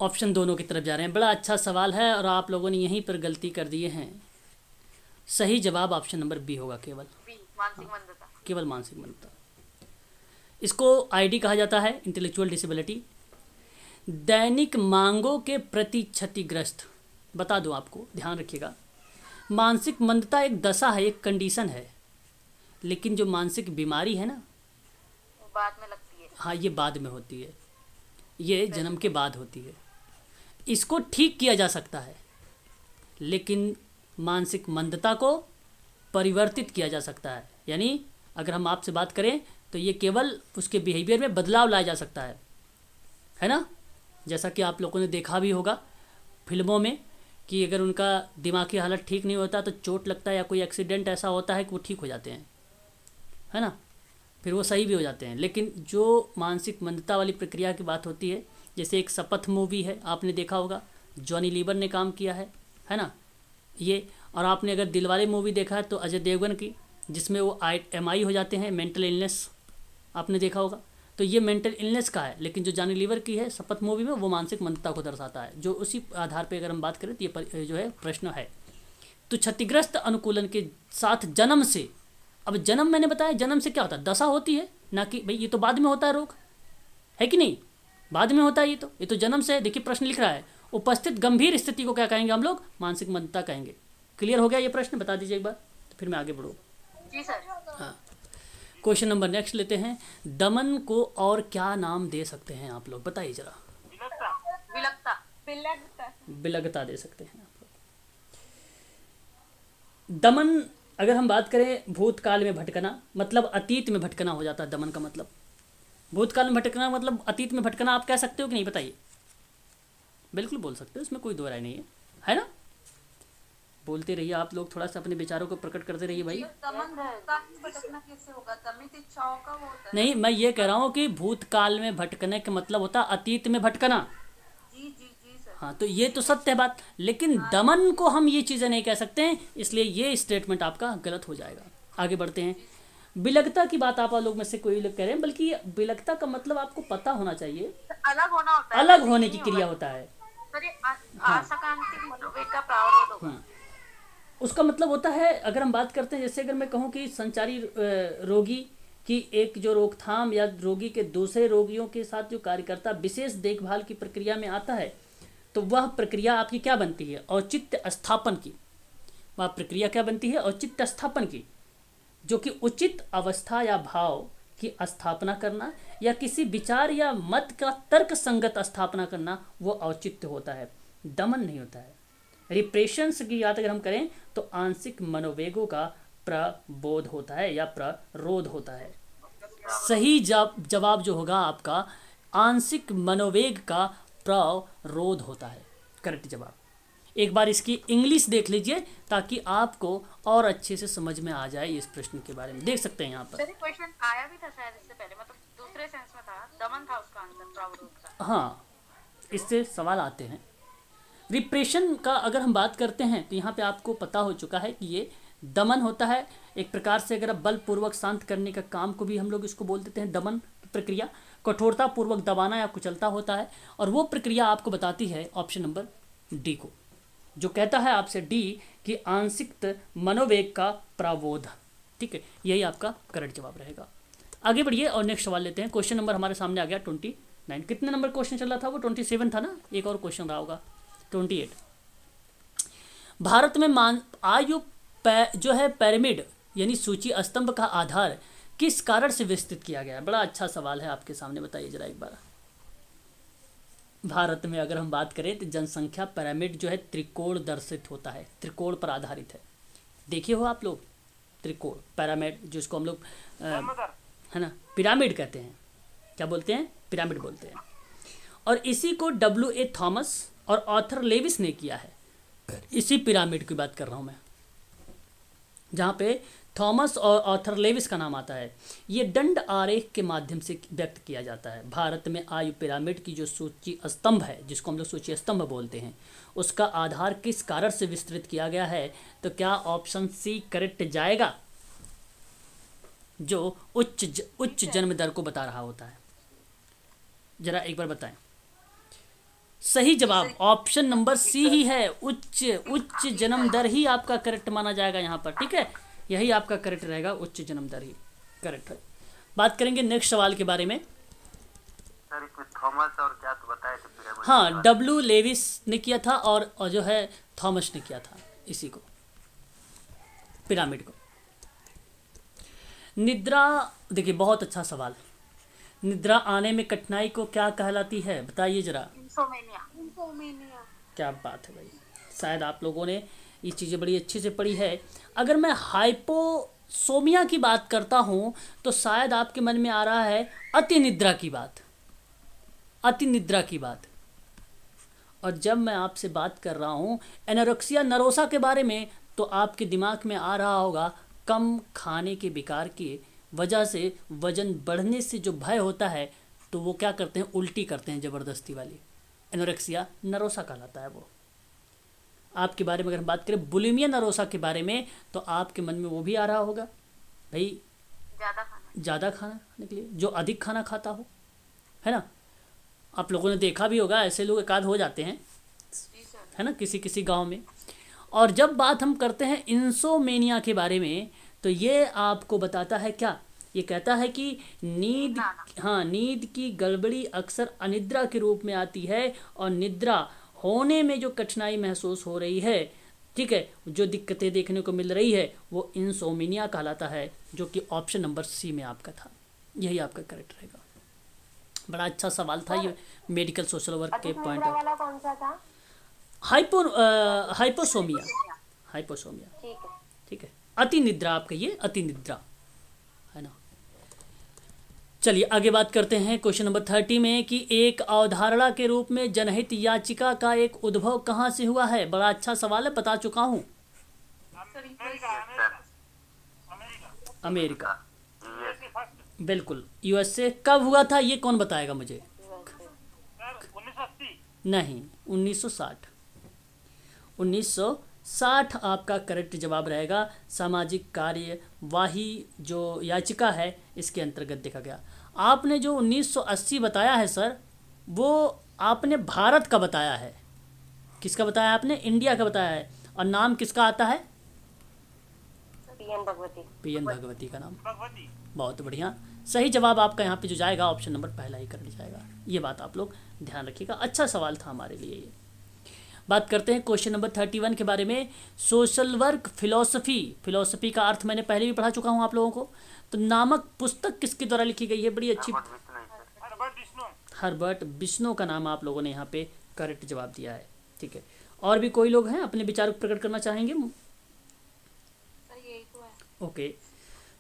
ऑप्शन दोनों की तरफ जा रहे हैं। बड़ा अच्छा सवाल है और आप लोगों ने यहीं पर गलती कर दिए हैं। सही जवाब ऑप्शन नंबर बी होगा, केवल मानसिक मंदता। केवल मानसिक मंदता। इसको आईडी कहा जाता है, इंटेलेक्चुअल डिसेबिलिटी। दैनिक मांगों के प्रति क्षतिग्रस्त, बता दूं आपको, ध्यान रखिएगा, मानसिक मंदता एक दशा है, एक कंडीशन है, लेकिन जो मानसिक बीमारी है ना, बाद में लगती है। हाँ, ये बाद में होती है, ये जन्म के बाद होती है। इसको ठीक किया जा सकता है, लेकिन मानसिक मंदता को परिवर्तित किया जा सकता है। यानी अगर हम आपसे बात करें तो ये केवल उसके बिहेवियर में बदलाव लाया जा सकता है ना। जैसा कि आप लोगों ने देखा भी होगा फिल्मों में कि अगर उनका दिमागी हालत ठीक नहीं होता तो चोट लगता है या कोई एक्सीडेंट ऐसा होता है कि वो ठीक हो जाते हैं, है ना, फिर वो सही भी हो जाते हैं। लेकिन जो मानसिक मंदता वाली प्रक्रिया की बात होती है, जैसे एक शपथ मूवी है, आपने देखा होगा, जॉनी लीवर ने काम किया है ना ये। और आपने अगर दिलवाले मूवी देखा है तो अजय देवगन की, जिसमें वो MI हो जाते हैं, मेंटल इलनेस, आपने देखा होगा। तो ये मेंटल इलनेस का है, लेकिन जो जॉनी लीवर की है शपथ मूवी में, वो मानसिक मंदता को दर्शाता है। जो उसी आधार पर अगर हम बात करें तो ये जो है प्रश्न है। तो क्षतिग्रस्त अनुकूलन के साथ जन्म से, अब जन्म मैंने बताया, जन्म से क्या होता है, दशा होती है ना, कि भाई ये तो बाद में होता है रोग, है कि नहीं, बाद में होता है ये तो जन्म से है। देखिए प्रश्न लिख रहा है, उपस्थित गंभीर स्थिति को क्या कहेंगे हम लोग? मानसिक मंदता कहेंगे। क्लियर हो गया ये प्रश्न? बता दीजिए एक बार, तो फिर मैं आगे बढ़ूँ। जी सर। हाँ, क्वेश्चन नंबर नेक्स्ट लेते हैं। दमन को और क्या नाम दे सकते हैं आप लोग, बताइए जरा। विलगता दे सकते हैं आप लोग। दमन, अगर हम बात करें भूतकाल में भटकना, मतलब अतीत में भटकना हो जाता है दमन का मतलब। भूतकाल में भटकना मतलब अतीत में भटकना, आप कह सकते हो कि नहीं, बताइए। बिल्कुल बोल सकते हो, इसमें कोई दो राय नहीं है ना। बोलते रहिए आप लोग, थोड़ा सा अपने विचारों को प्रकट करते रहिए भाई। भटकना कैसे होगा? दमित इच्छाओं का वो होता है। नहीं, मैं ये कह रहा हूँ कि भूतकाल में भटकने का मतलब होता है अतीत में भटकना। जी जी जी सर। हाँ, तो ये तो सत्य है बात, लेकिन दमन को हम ये चीज़ें नहीं कह सकते हैं, इसलिए ये स्टेटमेंट आपका गलत हो जाएगा। आगे बढ़ते हैं। विलगता की बात आप लोग में से कोई लोग कह रहे हैं, बल्कि विलगता का मतलब आपको पता होना चाहिए, अलग होना होता है, अलग होने की क्रिया होता है। सर ये आसक्रांतिक मनोवेग का प्रावरोध होगा। उसका मतलब होता है, अगर हम बात करते हैं, जैसे अगर मैं कहूँ कि संचारी रोगी की एक जो रोकथाम या रोगी के दूसरे रोगियों के साथ जो कार्यकर्ता विशेष देखभाल की प्रक्रिया में आता है, तो वह प्रक्रिया आपकी क्या बनती है? औचित्य स्थापन की। वह प्रक्रिया क्या बनती है? औचित्य स्थापन की, जो कि उचित अवस्था या भाव की स्थापना करना या किसी विचार या मत का तर्क संगत स्थापना करना, वो औचित्य होता है, दमन नहीं होता है। रिप्रेशंस की बात अगर हम करें तो आंशिक मनोवेगों का प्रबोध होता है या प्ररोध होता है। सही जवाब जो होगा आपका आंशिक मनोवेग का प्ररोध होता है, करेक्ट जवाब। एक बार इसकी इंग्लिश देख लीजिए ताकि आपको और अच्छे से समझ में आ जाए इस प्रश्न के बारे में। देख सकते हैं यहाँ पर। सर क्वेश्चन आया भी था शायद इससे पहले, मतलब दूसरे सेंस में था, दमन था उसका आंसर, प्रावरोध का। हाँ, इससे सवाल आते हैं। रिप्रेशन का अगर हम बात करते हैं तो यहाँ पे आपको पता हो चुका है कि ये दमन होता है एक प्रकार से। अगर बलपूर्वक शांत करने का काम को भी हम लोग इसको बोल देते हैं दमन की प्रक्रिया। कठोरता पूर्वक दबाना या कुचलता होता है, और वो प्रक्रिया आपको बताती है ऑप्शन नंबर डी को, जो कहता है आपसे डी कि आंशिक मनोवेग का प्रबोध। ठीक है, यही आपका करेक्ट जवाब रहेगा। आगे बढ़िए और नेक्स्ट सवाल लेते हैं। क्वेश्चन नंबर हमारे सामने आ गया 29। कितने नंबर क्वेश्चन चल रहा था वो? 27 था ना, एक और क्वेश्चन रहा होगा 28। भारत में आयु जो है पिरामिड यानी सूची स्तंभ का आधार किस कारण से विस्तृत किया गया है? बड़ा अच्छा सवाल है आपके सामने, बताइए जरा एक बार। भारत में अगर हम बात करें तो जनसंख्या पिरामिड जो है त्रिकोण दर्शित होता है, त्रिकोण पर आधारित है। देखिए हो आप लोग, त्रिकोण पिरामिड, जिसको हम लोग है ना पिरामिड कहते हैं। क्या बोलते हैं? पिरामिड बोलते हैं। और इसी को W.A. थॉमस और ऑथर लेविस ने किया है। इसी पिरामिड की बात कर रहा हूँ मैं, जहाँ पे थॉमस और ऑथर लेविस का नाम आता है। ये दंड आरेख के माध्यम से व्यक्त किया जाता है। भारत में आयु पिरामिड की जो सूची स्तंभ है, जिसको हम लोग सूची स्तंभ बोलते हैं, उसका आधार किस कारण से विस्तृत किया गया है? तो क्या ऑप्शन सी करेक्ट जाएगा, जो उच्च जन्म दर को बता रहा होता है? जरा एक बार बताएं। सही जवाब ऑप्शन नंबर सी ही है, उच्च जन्म दर ही आपका करेक्ट माना जाएगा यहाँ पर। ठीक है, यही आपका करेक्ट रहेगा, उच्च जन्म दर ही करेक्ट है। बात करेंगे नेक्स्ट सवाल के बारे में। सर थॉमस और क्या तो बताए थे पिरामिड? हाँ, W. लेविस ने किया था और जो है थॉमस ने किया था इसी को, पिरामिड को। निद्रा, देखिए बहुत अच्छा सवाल। निद्रा आने में कठिनाई को क्या कहलाती है? बताइए जरा। इंसोमेनिया। क्या बात है भाई, शायद आप लोगों ने ये चीज़ें बड़ी अच्छे से पढ़ी है। अगर मैं हाइपोसोमिया की बात करता हूँ तो शायद आपके मन में आ रहा है अति निद्रा की बात, अति निद्रा की बात। और जब मैं आपसे बात कर रहा हूँ एनोरेक्सिया नरोसा के बारे में, तो आपके दिमाग में आ रहा होगा कम खाने के विकार की वजह से वजन बढ़ने से जो भय होता है, तो वो क्या करते हैं? उल्टी करते हैं ज़बरदस्ती वाली। एनोरेक्सिया नरोसा कहलाता है वो। आपके बारे में अगर हम बात करें बुलिमिया नरोसा के बारे में, तो आपके मन में वो भी आ रहा होगा भाई ज़्यादा खाना खाने के लिए, जो अधिक खाना खाता हो, है ना। आप लोगों ने देखा भी होगा, ऐसे लोग एकाध हो जाते हैं, है ना, किसी किसी गांव में। और जब बात हम करते हैं इंसोमेनिया के बारे में, तो ये आपको बताता है क्या? ये कहता है कि नींद की गड़बड़ी अक्सर अनिद्रा के रूप में आती है, और निद्रा होने में जो कठिनाई महसूस हो रही है, ठीक है, जो दिक्कतें देखने को मिल रही है, वो इंसोमेनिया कहलाता है, जो कि ऑप्शन नंबर सी में आपका था। यही आपका करेक्ट रहेगा। बड़ा अच्छा सवाल था ये, मेडिकल सोशल वर्क के पॉइंट ऑफ। वाला कौन सा था? हाइपोसोमिया। ठीक है, अति निद्रा आपका, ये अति निद्रा है ना। चलिए आगे बात करते हैं क्वेश्चन नंबर 30 में कि एक अवधारणा के रूप में जनहित याचिका का एक उद्भव कहाँ से हुआ है? बड़ा अच्छा सवाल है, बता चुका हूँ। अमेरिका, बिल्कुल। USA कब हुआ था ये कौन बताएगा मुझे? नहीं, 1960। 1960 आपका करेक्ट जवाब रहेगा। सामाजिक कार्यवाही जो याचिका है इसके अंतर्गत देखा गया। आपने जो 1980 बताया है सर, वो आपने भारत का बताया है। किसका बताया आपने? इंडिया का बताया है। और नाम किसका आता है? पीएन भगवती। पीएन भगवती का नाम। भगवती। बहुत बढ़िया, सही जवाब आपका यहाँ पे जो जाएगा ऑप्शन नंबर पहला ही कर जाएगा। ये बात आप लोग ध्यान रखिएगा। अच्छा सवाल था हमारे लिए ये। बात करते हैं क्वेश्चन नंबर 31 के बारे में। सोशल वर्क फिलोसफी का अर्थ मैंने पहले भी पढ़ा चुका हूँ आप लोगों को। तो नामक पुस्तक किसके द्वारा लिखी गई है? बड़ी अच्छी, हर्बर्ट बिश्नो का नाम आप लोगों ने यहाँ पे करेक्ट जवाब दिया है। ठीक है, और भी कोई लोग हैं अपने विचार प्रकट करना चाहेंगे? Okay,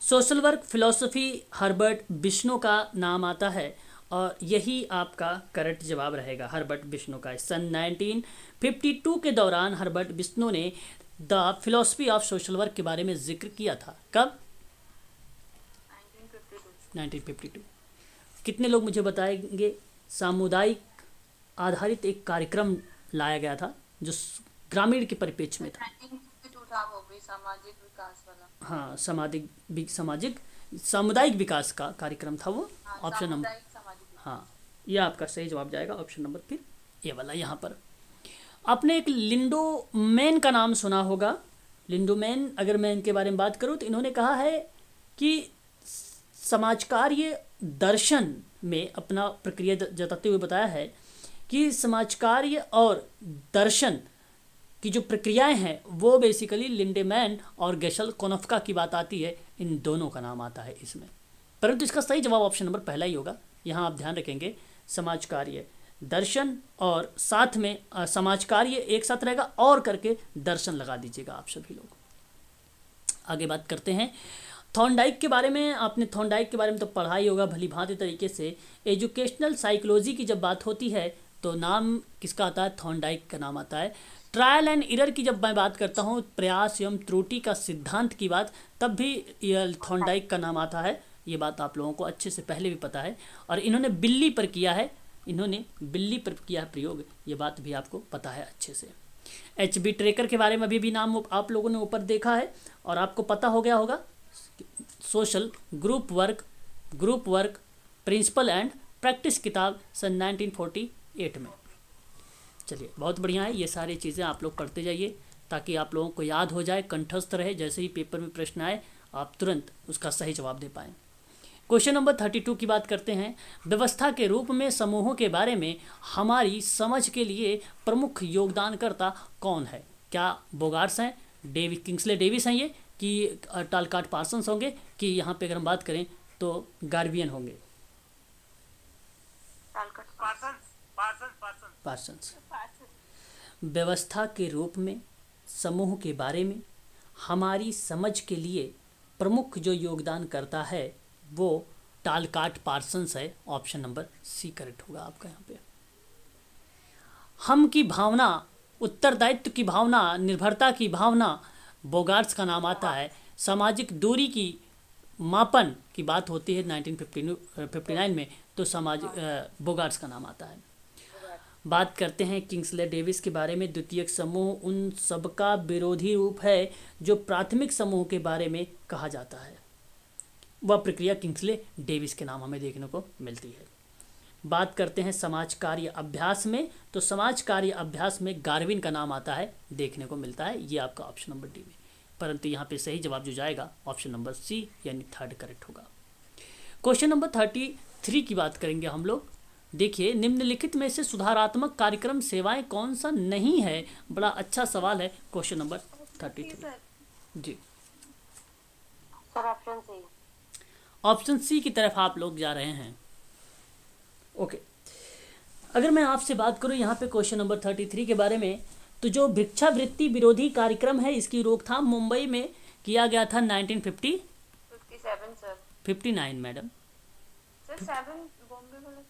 social work philosophy Herbert Bisno का नाम आता है और यही आपका करेक्ट जवाब रहेगा। हर्बर्ट बिश्नो का सन 1952 के दौरान हर्बर्ट बिश्नो ने the philosophy of social work के बारे में जिक्र किया था। कब? 1952। कितने लोग मुझे बताएंगे? सामुदायिक आधारित एक कार्यक्रम लाया गया था जो ग्रामीण के परिप्रेक्ष्य में था। सामाजिक विकास वाला। हाँ, सामुदायिक विकास का कार्यक्रम था वो। ऑप्शन नंबर, हाँ, ये आपका सही जवाब जाएगा। ऑप्शन नंबर फिर ये वाला यहाँ पर। आपने एक लिंडो मैन का नाम सुना होगा। लिंडो मैन, अगर मैं इनके बारे में बात करूँ तो इन्होंने कहा है कि समाज कार्य दर्शन में अपना प्रक्रिया जताते हुए बताया है कि समाज कार्य और दर्शन की जो प्रक्रियाएं हैं वो बेसिकली लिंडेमैन और गेशल कोनफ्का की बात आती है। इन दोनों का नाम आता है इसमें, परंतु इसका सही जवाब ऑप्शन नंबर पहला ही होगा। यहाँ आप ध्यान रखेंगे, समाज कार्य दर्शन और साथ में समाज कार्य एक साथ रहेगा और करके दर्शन लगा दीजिएगा आप सभी लोग। आगे बात करते हैं थॉर्नडाइक के बारे में। आपने थॉर्नडाइक के बारे में तो पढ़ा ही होगा भली भांति तरीके से। एजुकेशनल साइकोलॉजी की जब बात होती है तो नाम किसका आता है? थॉर्नडाइक का नाम आता है। ट्रायल एंड एरर की जब मैं बात करता हूँ, प्रयास एवं त्रुटि का सिद्धांत की बात, तब भी थॉर्नडाइक का नाम आता है। ये बात आप लोगों को अच्छे से पहले भी पता है। और इन्होंने बिल्ली पर किया है प्रयोग, ये बात भी आपको पता है अच्छे से। HB ट्रेकर के बारे में अभी भी नाम आप लोगों ने ऊपर देखा है और आपको पता हो गया होगा। Social group work principal and practice किताब सन 1948 में। चलिए, बहुत बढ़िया है। ये सारी चीज़ें आप लोग पढ़ते जाइए ताकि आप लोगों को याद हो जाए, कंठस्थ रहे। जैसे ही पेपर में प्रश्न आए आप तुरंत उसका सही जवाब दे पाएँ। क्वेश्चन नंबर 32 की बात करते हैं। व्यवस्था के रूप में समूहों के बारे में हमारी समझ के लिए प्रमुख योगदानकर्ता कौन है? क्या बोगार्ट्स हैं, किंग्सले डेविस हैं ये, कि टालकाट पार्सन्स होंगे, कि यहाँ पे अगर हम बात करें तो गार्वियन होंगे? पार्सन्स। व्यवस्था के रूप में समूह के बारे में हमारी समझ के लिए प्रमुख जो योगदान करता है वो टालकाट पार्सन्स है। ऑप्शन नंबर सी करेक्ट होगा आपका यहाँ पे। हम की भावना, उत्तरदायित्व की भावना, निर्भरता की भावना, बोगार्ट्स का नाम आता है। सामाजिक दूरी की मापन की बात होती है 1959 में, तो बोगार्ट्स का नाम आता है। बात करते हैं किंग्सले डेविस के बारे में। द्वितीयक समूह उन सबका विरोधी रूप है जो प्राथमिक समूह के बारे में कहा जाता है। वह प्रक्रिया किंग्सले डेविस के नाम हमें देखने को मिलती है। बात करते हैं समाज कार्य अभ्यास में, तो समाज कार्य अभ्यास में गार्विन का नाम आता है, देखने को मिलता है। ये आपका ऑप्शन नंबर डी में, परंतु यहाँ पे सही जवाब जो जाएगा ऑप्शन नंबर सी यानी थर्ड करेक्ट होगा। क्वेश्चन नंबर 33 की बात करेंगे हम लोग। देखिए, निम्नलिखित में से सुधारात्मक कार्यक्रम सेवाएं कौन सा नहीं है? बड़ा अच्छा सवाल है। क्वेश्चन नंबर 33 जी sir, option C. Option C की तरफ आप लोग जा रहे हैं। ओके, अगर मैं आपसे बात करूं यहाँ पे क्वेश्चन नंबर 33 के बारे में, तो जो भिक्षावृत्ति विरोधी कार्यक्रम है इसकी रोकथाम मुंबई में किया गया था 1957 सर। 59 मैडम सर 7 बॉम्बे वाला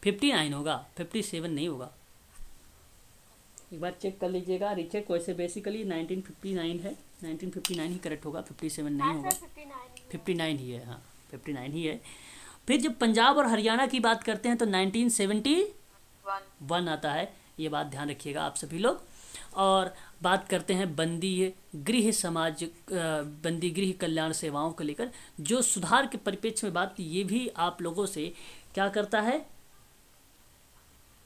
59 होगा, 57 नहीं होगा। एक बार चेक कर लीजिएगा, रीचेक। वैसे बेसिकली 1959 है, 1959 ही करेक्ट होगा, 57 नहीं होगा। 59 ही है, हाँ 59 ही है। फिर जब पंजाब और हरियाणा की बात करते हैं तो 1971 आता है। ये बात ध्यान रखिएगा आप सभी लोग। और बात करते हैं बंदी गृह कल्याण सेवाओं को लेकर, जो सुधार के परिप्रेक्ष्य में बात, ये भी आप लोगों से क्या करता है,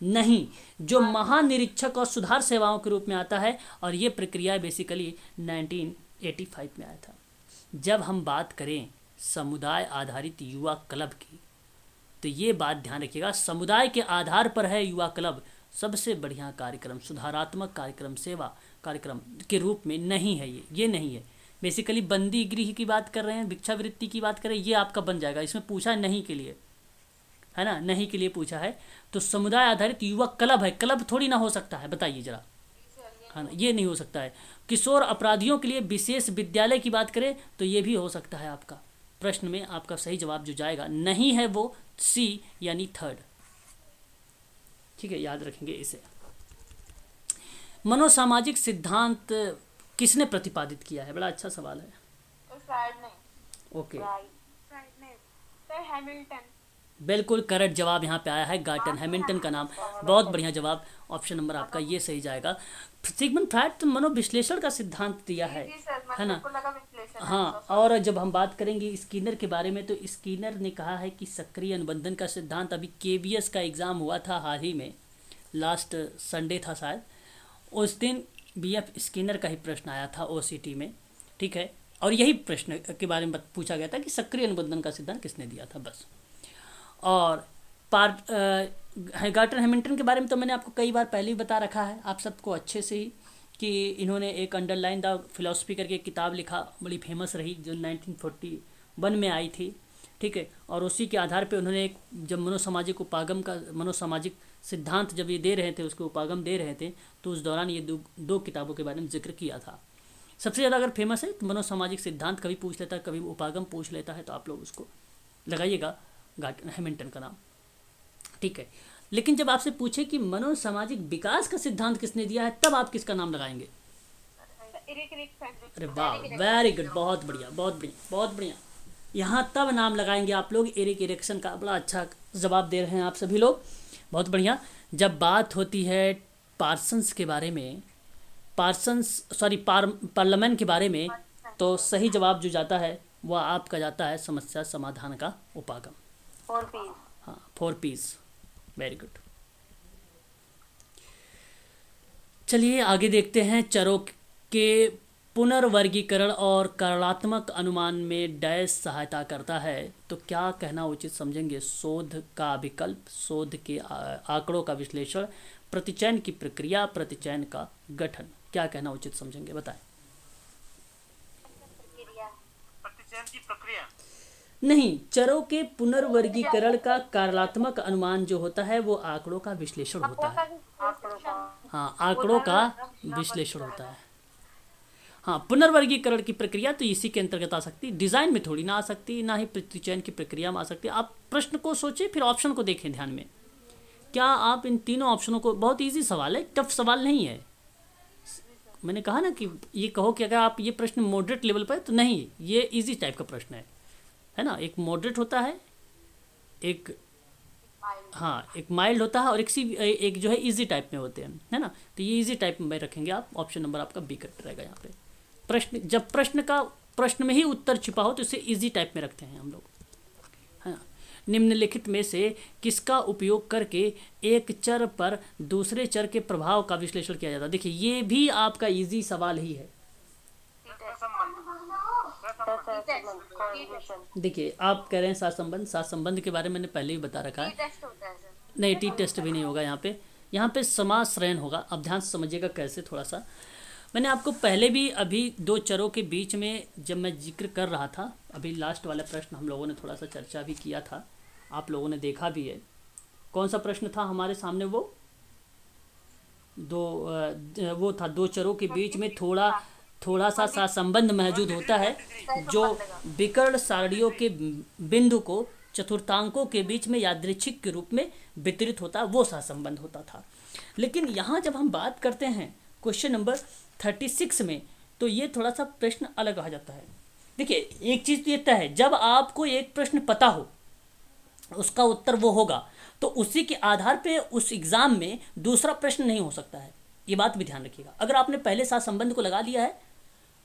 नहीं, जो महानिरीक्षक और सुधार सेवाओं के रूप में आता है। और ये प्रक्रिया बेसिकली 1985 में आया था। जब हम बात करें समुदाय आधारित युवा क्लब की, तो ये बात ध्यान रखिएगा, समुदाय के आधार पर है युवा क्लब सबसे बढ़िया कार्यक्रम, सुधारात्मक कार्यक्रम, सेवा कार्यक्रम के रूप में नहीं है ये नहीं है। बेसिकली बंदी गृह की बात कर रहे हैं, भिक्षावृत्ति की बात करें, ये आपका बन जाएगा। इसमें पूछा नहीं के लिए, है ना, नहीं के लिए पूछा है। तो समुदाय आधारित युवा क्लब है, क्लब थोड़ी ना हो सकता है, बताइए जरा, है ना, ये नहीं हो सकता है। किशोर अपराधियों के लिए विशेष विद्यालय की बात करें तो ये भी हो सकता है। आपका प्रश्न में आपका सही जवाब जो जाएगा नहीं है वो सी यानी थर्ड। ठीक है, याद रखेंगे इसे। मनोसामाजिक सिद्धांत किसने प्रतिपादित किया है? बड़ा अच्छा सवाल है। ओके, बिल्कुल करेक्ट जवाब यहाँ पे आया है, गार्टन हैमिल्टन का नाम। बहुत बढ़िया जवाब, ऑप्शन नंबर आपका ये सही जाएगा। सिगमंड फ्रायड तो मनोविश्लेषण का सिद्धांत दिया है ना। हाँ, और जब हम बात करेंगे स्किनर के बारे में, तो स्किनर ने कहा है कि सक्रिय अनुबंधन का सिद्धांत, अभी केबीएस का एग्ज़ाम हुआ था हाल ही में, लास्ट संडे था शायद, उस दिन बीएफ स्किनर का ही प्रश्न आया था ओसीटी में। ठीक है, और यही प्रश्न के बारे में पूछा गया था कि सक्रिय अनुबंधन का सिद्धांत किसने दिया था, बस। और गार्टन हैमिल्टन के बारे में तो मैंने आपको कई बार पहले ही बता रखा है आप सबको अच्छे से ही, कि इन्होंने एक अंडरलाइन द फिलॉसफी करके एक किताब लिखा, बड़ी फेमस रही, जो 1941 में आई थी। ठीक है, और उसी के आधार पे उन्होंने एक, जब मनोसामाजिक सिद्धांत जब ये दे रहे थे, उसको उपागम दे रहे थे, तो उस दौरान ये दो किताबों के बारे में जिक्र किया था। सबसे ज़्यादा अगर फेमस है तो मनोसामाजिक सिद्धांत कभी पूछ लेता है, कभी उपागम पूछ लेता है, तो आप लोग उसको लगाइएगा गार्टन हैमिल्टन का नाम। ठीक है, लेकिन जब आपसे पूछे कि मनोसामाजिक विकास का सिद्धांत किसने दिया है, तब आप किसका नाम लगाएंगे? अरे वाह, वेरी गुड, बहुत बढ़िया, बहुत बढ़िया, बहुत बढ़िया। यहाँ तब नाम लगाएंगे आप लोग एरिक एरिक्सन का। बड़ा अच्छा जवाब दे रहे हैं आप सभी लोग, बहुत बढ़िया। जब बात होती है पार्सन्स के बारे में, पार्लियामेंट के बारे में, तो सही जवाब जो जाता है वह आपका जाता है समस्या समाधान का उपागम। 4 P's। हाँ, 4 P's, वेरी गुड। चलिए आगे देखते हैं। चरों के पुनर्वर्गीकरण और कार्यात्मक अनुमान में डैश सहायता करता है, तो क्या कहना उचित समझेंगे? शोध का विकल्प, शोध के आंकड़ों का विश्लेषण, प्रतिचयन की प्रक्रिया, प्रतिचयन का गठन, क्या कहना उचित समझेंगे, बताएं। प्रतिचयन की प्रक्रिया नहीं, चरों के पुनर्वर्गीकरण का कार्यात्मक अनुमान जो होता है वो आंकड़ों का विश्लेषण होता है। हाँ, आंकड़ों का विश्लेषण होता है। हाँ, पुनर्वर्गीकरण की प्रक्रिया तो इसी के अंतर्गत आ सकती है, डिजाइन में थोड़ी ना आ सकती, ना ही प्रतिचयन की प्रक्रिया में आ सकती। आप प्रश्न को सोचें, फिर ऑप्शन को देखें ध्यान में। क्या आप इन तीनों ऑप्शनों को, बहुत इजी सवाल है, टफ सवाल नहीं है। मैंने कहा ना कि ये कहो कि अगर आप ये प्रश्न मॉडरेट लेवल पर है, तो नहीं, ये इजी टाइप का प्रश्न है ना। एक मॉडरेट होता है, एक एक माइल्ड होता है, और एक जो है इजी टाइप में होते हैं, है ना। तो ये इजी टाइप में रखेंगे आप, ऑप्शन नंबर आपका बी करेक्ट रहेगा यहाँ पे। जब प्रश्न में ही उत्तर छिपा हो तो इसे इजी टाइप में रखते हैं हम लोग, है ना। निम्नलिखित में से किसका उपयोग करके एक चर पर दूसरे चर के प्रभाव का विश्लेषण किया जाता है? देखिए, ये भी आपका इजी सवाल ही है। देखिए, आप कह रहे हैं साथ संबंध के बारे में मैंने पहले ही बता रखा है। नहीं, टी टेस्ट भी नहीं होगा यहाँ पे समाश्रयण होगा। अब ध्यान से समझिएगा कैसे, थोड़ा सा मैंने आपको पहले भी अभी दो चरों के बीच में जब मैं जिक्र कर रहा था, अभी लास्ट वाला प्रश्न हम लोगों ने थोड़ा सा चर्चा भी किया था, आप लोगों ने देखा भी है। कौन सा प्रश्न था हमारे सामने? वो था दो चरों के बीच में थोड़ा सा सहसंबंध मौजूद होता है, जो विकर्ण सारणियों के बिंदु को चतुर्थांकों के बीच में यादृच्छिक के रूप में वितरित होता है, वो सहसंबंध होता था। लेकिन यहाँ जब हम बात करते हैं क्वेश्चन नंबर 36 में, तो ये थोड़ा सा प्रश्न अलग आ जाता है। देखिए, एक चीज़ तो ये तय है, जब आपको एक प्रश्न पता हो उसका उत्तर वो होगा, तो उसी के आधार पे उस एग्ज़ाम में दूसरा प्रश्न नहीं हो सकता है। ये बात भी ध्यान रखिएगा। अगर आपने पहले सहसंबंध को लगा लिया है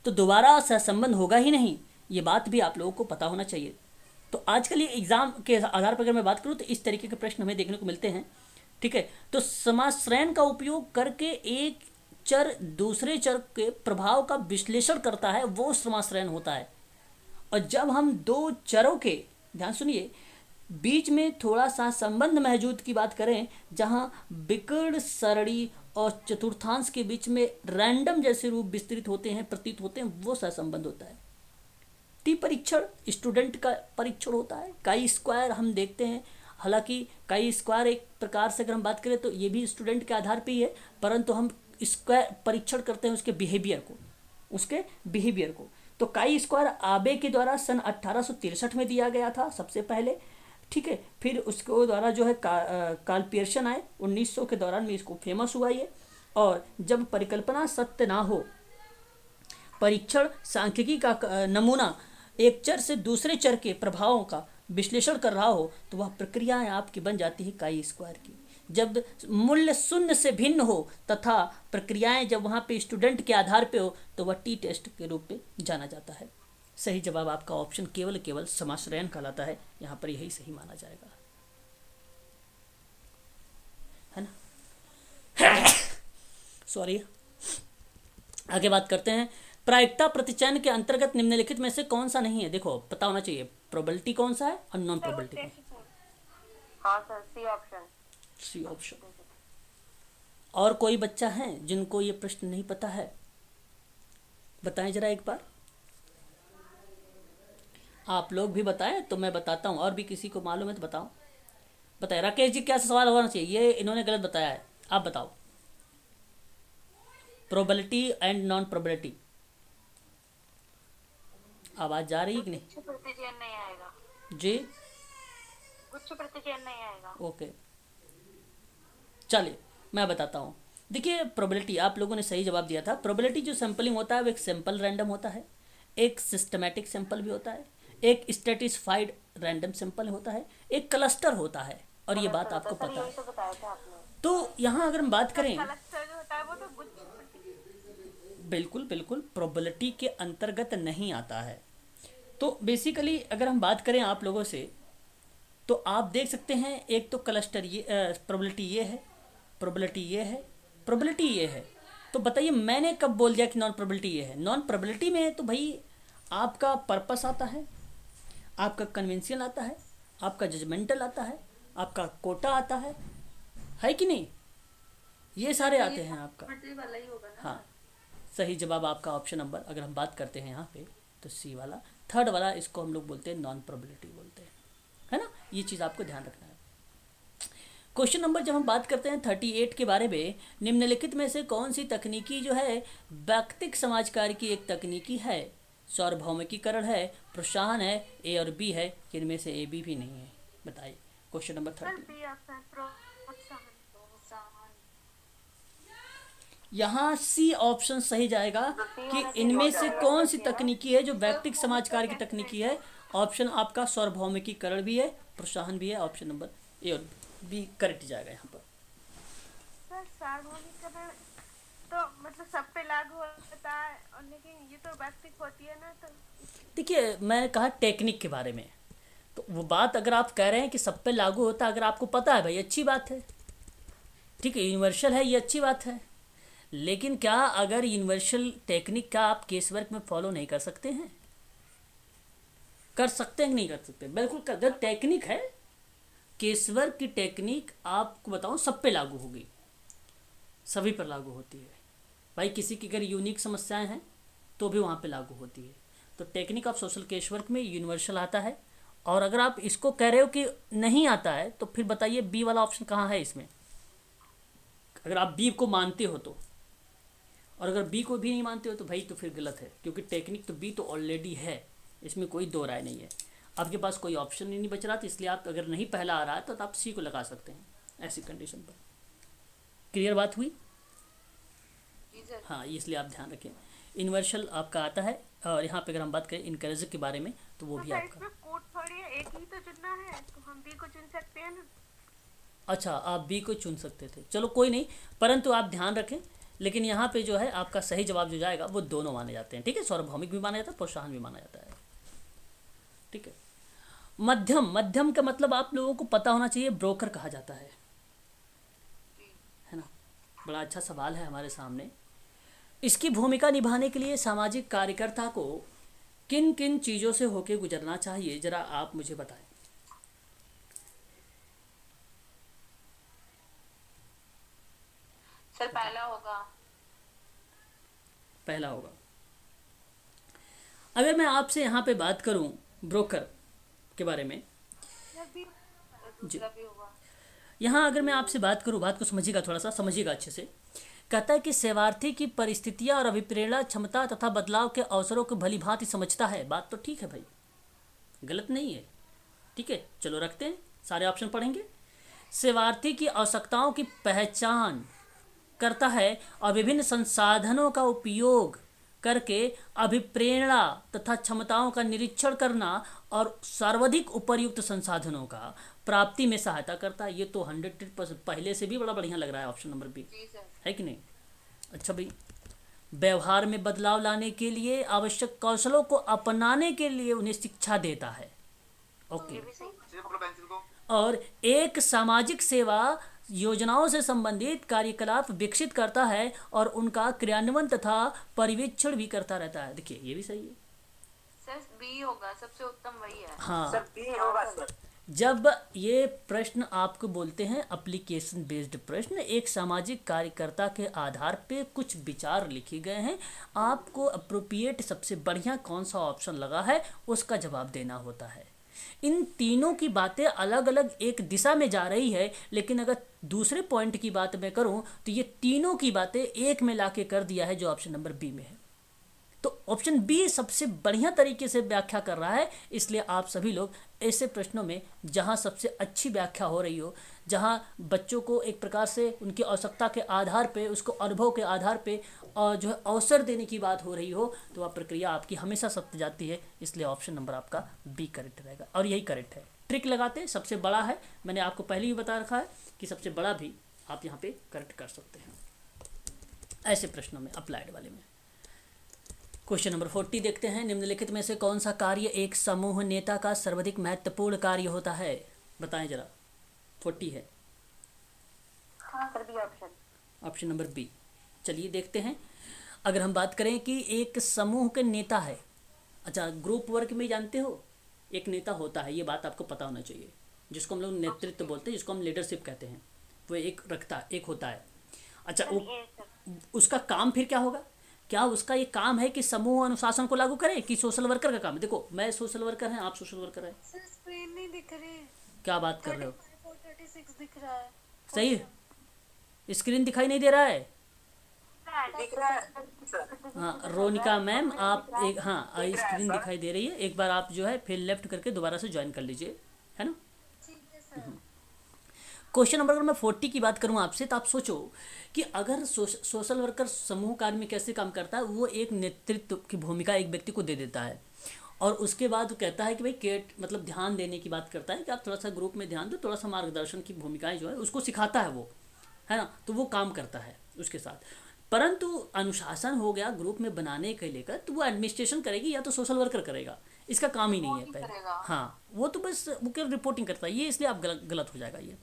तो दोबारा सहसंबंध होगा ही नहीं, ये बात भी आप लोगों को पता होना चाहिए। तो आजकल ये एग्ज़ाम के आधार पर अगर मैं बात करूँ तो इस तरीके के प्रश्न हमें देखने को मिलते हैं। ठीक है, तो समाश्रयन का उपयोग करके एक चर दूसरे चर के प्रभाव का विश्लेषण करता है, वो समाश्रयन होता है। और जब हम दो चरों के, ध्यान सुनिए, बीच में थोड़ा सा संबंध मौजूद की बात करें, जहां विकर्ण सरणी और चतुर्थांश के बीच में रैंडम जैसे रूप विस्तृत होते हैं, प्रतीत होते हैं, वो सहसंबंध होता है। टी परीक्षण स्टूडेंट का परीक्षण होता है। काई स्क्वायर हम देखते हैं, हालांकि काई स्क्वायर एक प्रकार से अगर हम बात करें तो ये भी स्टूडेंट के आधार पे ही है, परंतु हम स्क्वायर परीक्षण करते हैं उसके बिहेवियर को। तो काई स्क्वायर आबे के द्वारा सन 1863 में दिया गया था सबसे पहले। ठीक है, फिर उसको द्वारा जो है कार्ल पियर्सन आए 1900 के दौरान में, इसको फेमस हुआ ये। और जब परिकल्पना सत्य ना हो, परीक्षण सांख्यिकी का नमूना एक चर से दूसरे चर के प्रभावों का विश्लेषण कर रहा हो, तो वह प्रक्रियाएं आपकी बन जाती है काई स्क्वायर की। जब मूल्य शून्य से भिन्न हो तथा प्रक्रियाएं जब वहाँ पे स्टूडेंट के आधार पे हो, तो वह टी टेस्ट के रूप में जाना जाता है। सही जवाब आपका ऑप्शन केवल समाश्रयन कहलाता है, यहाँ पर यही सही माना जाएगा, है ना। सॉरी, आगे बात करते हैं। प्रायिकता प्रतिचयन के अंतर्गत निम्नलिखित में से कौन सा नहीं है? देखो पता होना चाहिए प्रोबेबिलिटी कौन सा है और नॉन प्रोबेबिलिटी कौन सा। हाँ सर, सी ऑप्शन। और कोई बच्चा है जिनको ये प्रश्न नहीं पता है? बताएं जरा एक बार, आप लोग भी बताएं तो मैं बताता हूँ, और भी किसी को मालूम है तो बताओ। बताए राकेश जी, क्या सवाल होना चाहिए? ये इन्होंने गलत बताया है, आप बताओ। प्रोबेबिलिटी एंड नॉन प्रोबेबिलिटी, आवाज जा रही है कि नहीं? प्रतिचयन नहीं आएगा जी, कुछ प्रतिचयन नहीं आएगा। ओके, चलिए मैं बताता हूँ। देखिए प्रोबेबिलिटी, आप लोगों ने सही जवाब दिया था। प्रोबेबिलिटी जो सैंपलिंग होता है वो एक सैंपल रैंडम होता है, एक सिस्टमैटिक सैंपल भी होता है, एक स्ट्रेटिस्फाइड रैंडम सैंपल होता है, एक क्लस्टर होता है, और ये बात आपको पता है। तो यहाँ अगर हम बात करें, क्लस्टर जो होता है वो तो गुच्छ बिल्कुल प्रोबेबिलिटी के अंतर्गत नहीं आता है। तो बेसिकली अगर हम बात करें आप लोगों से, तो आप देख सकते हैं एक तो क्लस्टर ये प्रोबेबिलिटी ये है, प्रोबेबिलिटी ये है, प्रोबेबिलिटी ये है। तो बताइए मैंने कब बोल दिया कि नॉन प्रोबेबिलिटी ये है? नॉन प्रोबेबिलिटी में तो भाई आपका पर्पस आता है, आपका कन्वेंशन आता है, आपका जजमेंटल आता है, आपका कोटा आता है कि नहीं? ये सारे आते हैं आपका। हाँ, सही जवाब आपका ऑप्शन नंबर, अगर हम बात करते हैं यहाँ पे तो सी वाला, थर्ड वाला, इसको हम लोग बोलते हैं नॉन प्रोबेबिलिटी बोलते हैं, है ना। ये चीज़ आपको ध्यान रखना है। क्वेश्चन नंबर जब हम बात करते हैं 38 के बारे में, निम्नलिखित में से कौन सी तकनीकी जो है व्यक्तिक समाज कार्य की एक तकनीकी है? सार्वभौमिकीकरण है, प्रोत्साहन है, ए और बी है, कि इनमें से ए बी भी नहीं है? बताइए क्वेश्चन नंबर 30। यहाँ सी ऑप्शन सही जाएगा कि इनमें से कौन सी तकनीकी है जो व्यक्तिक समाज कार्य की तकनीकी है। ऑप्शन आपका सार्वभौमिकीकरण भी है, प्रोत्साहन भी है, ऑप्शन नंबर ए और बी करेक्ट जाएगा यहाँ पर। सर सार्वभौमिकीकरण तो मतलब सब पे लागू होता है, और लेकिन ये तो व्यक्तिक होती है ना। तो देखिए मैंने कहा टेक्निक के बारे में, तो वो बात अगर आप कह रहे हैं कि सब पे लागू होता है, अगर आपको पता है भाई अच्छी बात है, ठीक है, यूनिवर्सल है, ये अच्छी बात है। लेकिन क्या अगर यूनिवर्सल टेक्निक का आप केस वर्क में फॉलो नहीं कर सकते हैं? कर सकते हैं कि नहीं कर सकते? बिल्कुल कर। अगर टेक्निक है, केस वर्क की टेक्निक आपको बताऊं सब पे लागू होगी, सभी पर लागू होती है भाई। किसी की अगर यूनिक समस्याएं हैं तो भी वहाँ पे लागू होती है। तो technique of social case work में यूनिवर्सल आता है। और अगर आप इसको कह रहे हो कि नहीं आता है, तो फिर बताइए बी वाला ऑप्शन कहाँ है इसमें? अगर आप बी को मानते हो तो, और अगर बी को भी नहीं मानते हो तो भाई तो फिर गलत है, क्योंकि टेक्निक तो बी तो ऑलरेडी है, इसमें कोई दो राय नहीं है। आपके पास कोई ऑप्शन ही नहीं बच रहा, तो इसलिए आप अगर नहीं पहला आ रहा है तो आप सी को लगा सकते हैं ऐसी कंडीशन पर। क्लियर बात हुई? हाँ, इसलिए आप ध्यान रखें। यूनिवर्सल आपका आता है। और यहाँ पे अगर हम बात करें इनकरेज के बारे में, तो वो भी आपका कोड थोड़ी है, एक ही तो चुनना है, तो हम बी को चुन अच्छा, आप बी को चुन सकते थे, चलो कोई नहीं, परंतु आप ध्यान रखें, लेकिन यहाँ पे जो है आपका सही जवाब जो जाएगा वो दोनों माने जाते हैं, ठीक है, सार्वभौमिक भी माना जाता है, प्रोत्साहन भी माना जाता है, ठीक है। मध्यम, मध्यम का मतलब आप लोगों को पता होना चाहिए, ब्रोकर कहा जाता है ना। बड़ा अच्छा सवाल है हमारे सामने। इसकी भूमिका निभाने के लिए सामाजिक कार्यकर्ता को किन किन चीज़ों से होके गुजरना चाहिए, जरा आप मुझे बताएं। सर पहला होगा। अगर मैं आपसे यहाँ पे बात करूँ ब्रोकर के बारे में जी, दूसरा भी होगा। यहाँ अगर मैं आपसे बात करूँ, बात को समझिएगा, थोड़ा सा समझिएगा अच्छे से। कहता है कि सेवार्थी की परिस्थितियाँ और अभिप्रेरणा क्षमता तथा बदलाव के अवसरों को भली भांति समझता है। बात तो ठीक है भाई, गलत नहीं है, ठीक है। चलो रखते हैं, सारे ऑप्शन पढ़ेंगे। सेवार्थी की आवश्यकताओं की पहचान करता है और विभिन्न संसाधनों का उपयोग करके अभिप्रेरणा तथा क्षमताओं का निरीक्षण करना और सर्वाधिक उपयुक्त संसाधनों का प्राप्ति में सहायता करता है। ये तो 100% पहले से भी बड़ा बढ़िया लग रहा है ऑप्शन नंबर बी, है कि नहीं। अच्छा भाई, व्यवहार में बदलाव लाने के लिए आवश्यक कौशलों को अपनाने के लिए उन्हें शिक्षा देता है, ओके। और एक सामाजिक सेवा योजनाओं से संबंधित कार्यकलाप विकसित करता है और उनका क्रियान्वयन तथा पर्यवेक्षण भी करता रहता है। देखिए ये भी सही है सर, बी होगा, सबसे उत्तम वही है। हाँ, सर बी होगा सर। जब ये प्रश्न आपको बोलते हैं एप्लीकेशन बेस्ड प्रश्न, एक सामाजिक कार्यकर्ता के आधार पे कुछ विचार लिखे गए हैं, आपको अप्रोप्रिएट सबसे बढ़िया कौन सा ऑप्शन लगा है उसका जवाब देना होता है। इन तीनों की बातें अलग अलग एक दिशा में जा रही है, लेकिन अगर दूसरे पॉइंट की बात मैं करूं तो ये तीनों की बातें एक में लाके कर दिया है जो ऑप्शन नंबर बी में है। तो ऑप्शन बी सबसे बढ़िया तरीके से व्याख्या कर रहा है। इसलिए आप सभी लोग ऐसे प्रश्नों में जहां सबसे अच्छी व्याख्या हो रही हो, जहां बच्चों को एक प्रकार से उनकी आवश्यकता के आधार पे, उसको अनुभव के आधार पे और जो है अवसर देने की बात हो रही हो, तो वह प्रक्रिया आपकी हमेशा सत्य जाती है। इसलिए ऑप्शन नंबर आपका बी करेक्ट रहेगा और यही करेक्ट है। ट्रिक लगाते हैं, सबसे बड़ा है, मैंने आपको पहले ही बता रखा है कि सबसे बड़ा भी आप यहाँ पे करेक्ट कर सकते हैं ऐसे प्रश्नों में, अप्लाइड वाले में। क्वेश्चन नंबर 40 देखते हैं। निम्नलिखित में से कौन सा कार्य एक समूह नेता का सर्वाधिक महत्वपूर्ण कार्य होता है, बताएं जरा। 40 है, हाँ sir, B option. Option number B. चलिए देखते हैं। अगर हम बात करें कि एक समूह के नेता है, अच्छा ग्रुप वर्क में जानते हो एक नेता होता है, ये बात आपको पता होना चाहिए, जिसको हम लोग नेतृत्व बोलते हैं, जिसको हम लीडरशिप कहते हैं, वो एक होता है। अच्छा उसका काम फिर क्या होगा? क्या उसका ये काम है कि समूह अनुशासन को लागू करे, कि सोशल वर्कर का काम है? देखो मैं सोशल वर्कर हैं, आप सोशल वर्कर हैं। सर स्क्रीन नहीं दिख रही। क्या बात कर रहे हो? 36 दिख रहा है। सही है, स्क्रीन दिखाई नहीं दे रहा है। दिख रहा है सर। हाँ रोनिका मैम, आप एक, हाँ स्क्रीन दिखाई दे रही है, एक बार आप जो है फिर लेफ्ट करके दोबारा से ज्वाइन कर लीजिए, है ना। ठीक है सर। क्वेश्चन नंबर अगर मैं 40 की बात करूं आपसे, तो आप सोचो कि अगर सोशल वर्कर समूह कार्य में कैसे काम करता है, वो एक नेतृत्व की भूमिका एक व्यक्ति को दे देता है और उसके बाद वो कहता है कि भाई मतलब ध्यान देने की बात करता है कि आप थोड़ा सा ग्रुप में ध्यान दो, थोड़ा सा मार्गदर्शन की भूमिकाएं जो है उसको सिखाता है वो, है ना। तो वो काम करता है उसके साथ, परंतु अनुशासन हो गया ग्रुप में बनाने के लेकर, तो वो एडमिनिस्ट्रेशन करेगी या तो सोशल वर्कर करेगा, इसका काम ही नहीं है पहले। हाँ वो तो बस वो क्या रिपोर्टिंग करता है, ये इसलिए आप गलत हो जाएगा। ये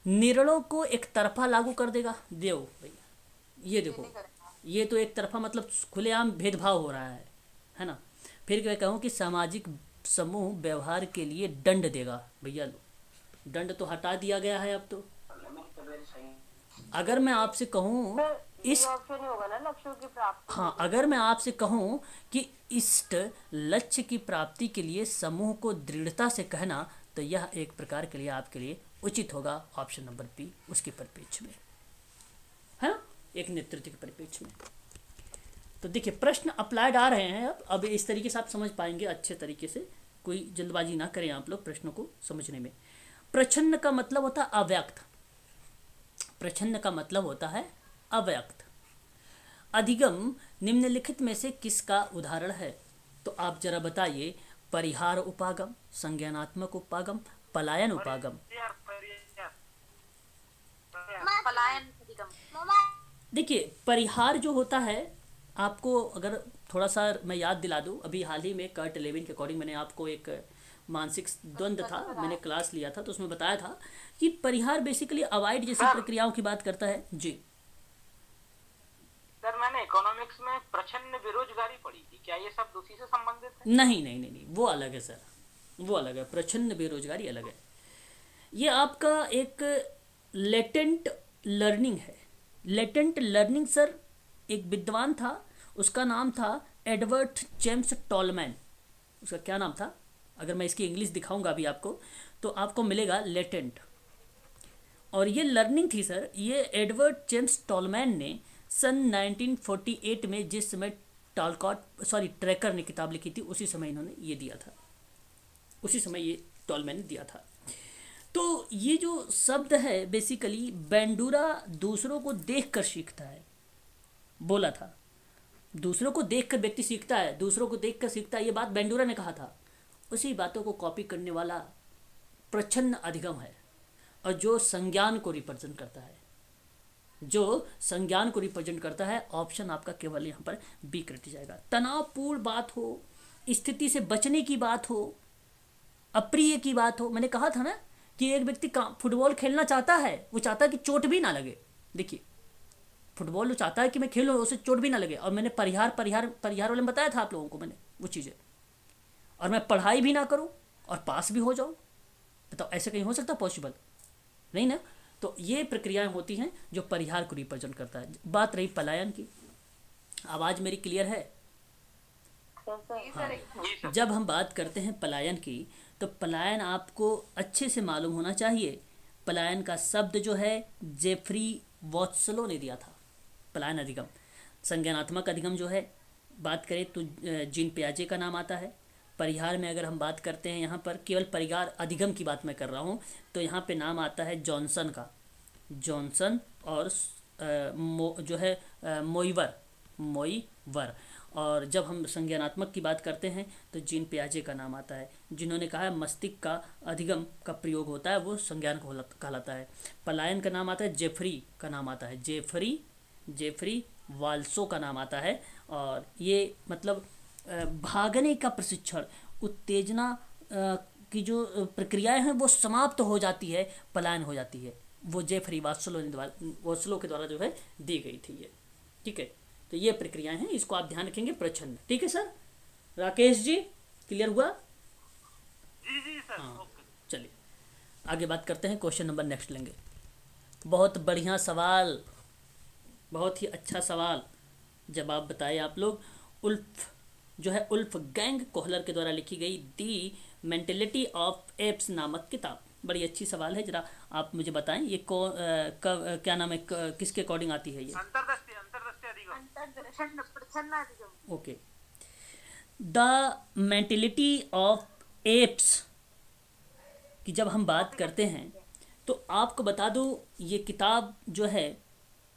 निर्णयों को एक तरफा लागू कर देगा, देव भैया ये देखो, ये तो एक तरफा मतलब खुलेआम भेदभाव हो रहा है ना। फिर क्या कहूँ कि सामाजिक समूह व्यवहार के लिए दंड देगा, भैया लो दंड तो हटा दिया गया है अब तो। अगर मैं आपसे कहूँ इस ऑप्शन ही होगा ना, लक्ष्यों की प्राप्ति। हाँ अगर मैं आपसे कहूँ कि इष्ट लक्ष्य की प्राप्ति के लिए समूह को दृढ़ता से कहना, तो यह एक प्रकार के लिए आपके लिए उचित होगा ऑप्शन नंबर बी, उसके परिप्रेक्ष्य में, है ना, एक नेतृत्व के परिप्रेक्ष्य में। तो देखिए प्रश्न अप्लाइड आ रहे हैं अब इस तरीके से आप समझ पाएंगे अच्छे तरीके से, कोई जल्दबाजी ना करें आप लोग प्रश्नों को समझने में। प्रच्छन्न का मतलब होता है अव्यक्त, प्रच्छन्न का मतलब होता है अव्यक्त। अधिगम निम्नलिखित में से किसका उदाहरण है, तो आप जरा बताइए। परिहार उपागम, संज्ञानात्मक उपागम, पलायन उपागम। देखिए परिहार जो होता है, आपको अगर थोड़ा सा मैं याद दिला दूं, अभी हाल ही में कर्ट लेविन के अकॉर्डिंग मैंने आपको एक मानसिक द्वंद्व था, मैंने क्लास लिया था तो उसमें बताया था कि परिहार बेसिकली अवॉइड जैसी प्रक्रियाओं की बात करता है। जी सर मैंने इकोनॉमिक्स में प्रच्छन्न बेरोजगारी पढ़ी थी, क्या ये सब उसी से संबंधित है? नहीं नहीं नहीं नहीं, वो अलग है सर, वो अलग है, प्रच्छन्न बेरोजगारी अलग है। ये आपका एक लेटेंट लर्निंग है। लेटेंट लर्निंग सर, एक विद्वान था, उसका नाम था एडवर्ड जेम्स टॉलमैन। उसका क्या नाम था, अगर मैं इसकी इंग्लिश दिखाऊंगा अभी आपको तो आपको मिलेगा लेटेंट। और ये लर्निंग थी सर, ये एडवर्ड जेम्स टॉलमैन ने सन 1948 में, जिस समय ट्रैकर ने किताब लिखी थी, उसी समय इन्होंने ये दिया था, उसी समय ये टॉलमैन ने दिया था। तो ये जो शब्द है बेसिकली बेंडूरा दूसरों को देखकर सीखता है, बोला था। दूसरों को देखकर व्यक्ति सीखता है, दूसरों को देखकर सीखता है, ये बात बेंडूरा ने कहा था। उसी बातों को कॉपी करने वाला प्रच्छन्न अधिगम है, और जो संज्ञान को रिप्रेजेंट करता है, जो संज्ञान को रिप्रेजेंट करता है, ऑप्शन आपका केवल यहाँ पर बी कट जाएगा। तनावपूर्ण बात हो, स्थिति से बचने की बात हो, अप्रिय की बात हो, मैंने कहा था ना कि एक व्यक्ति फुटबॉल खेलना चाहता है, वो चाहता है कि चोट भी ना लगे। देखिए फुटबॉल वो चाहता है कि मैं खेलूँ, उसे चोट भी ना लगे। और मैंने परिहार वाले में बताया था आप लोगों को मैंने वो चीज़ें, और मैं पढ़ाई भी ना करूँ और पास भी हो जाऊँ। बताओ ऐसे कहीं हो सकता पॉसिबल? नहीं ना। तो ये प्रक्रियाएं होती हैं जो परिहार को रिप्रेजेंट करता है। बात रही पलायन की, आवाज़ मेरी क्लियर है? हाँ। जब हम बात करते हैं पलायन की, तो पलायन आपको अच्छे से मालूम होना चाहिए। पलायन का शब्द जो है जेफ्री वॉत्सलो ने दिया था। पलायन अधिगम, संज्ञानात्मक अधिगम जो है बात करें तो जीन पियाजे का नाम आता है। परिहार में अगर हम बात करते हैं, यहाँ पर केवल परिहार अधिगम की बात मैं कर रहा हूँ, तो यहाँ पे नाम आता है जॉनसन का, जॉनसन, और जो है मोइवर। और जब हम संज्ञानात्मक की बात करते हैं तो जीन पियाजे का नाम आता है, जिन्होंने कहा है मस्तिष्क का अधिगम का प्रयोग होता है, वो संज्ञान कहलाता है। पलायन का नाम आता है जेफरी का नाम आता है, जेफरी वाल्सो का नाम आता है। और ये मतलब भागने का प्रशिक्षण, उत्तेजना की जो प्रक्रियाएं हैं वो समाप्त हो जाती है, पलायन हो जाती है। वो जेफरी वाल्सो के द्वारा जो है दी गई थी ये। ठीक है, तो ये प्रक्रियाएं हैं, इसको आप ध्यान रखेंगे प्रच्छन्न। ठीक है सर? राकेश जी क्लियर हुआ? जी सर। हाँ, चलिए आगे बात करते हैं। क्वेश्चन नंबर नेक्स्ट लेंगे। बहुत बढ़िया सवाल, बहुत ही अच्छा सवाल जवाब बताए आप लोग। उल्फ गैंग कोहलर के द्वारा लिखी गई दी मेंटेलिटी ऑफ एप्स नामक किताब, बड़ी अच्छी सवाल है। जरा आप मुझे बताएं ये क्या नाम है, किसके अकॉर्डिंग आती है ये? अंतर्दृष्टि अधिगम। Okay, the mentality of apps की जब हम बात करते हैं तो आपको बता दूं ये किताब जो है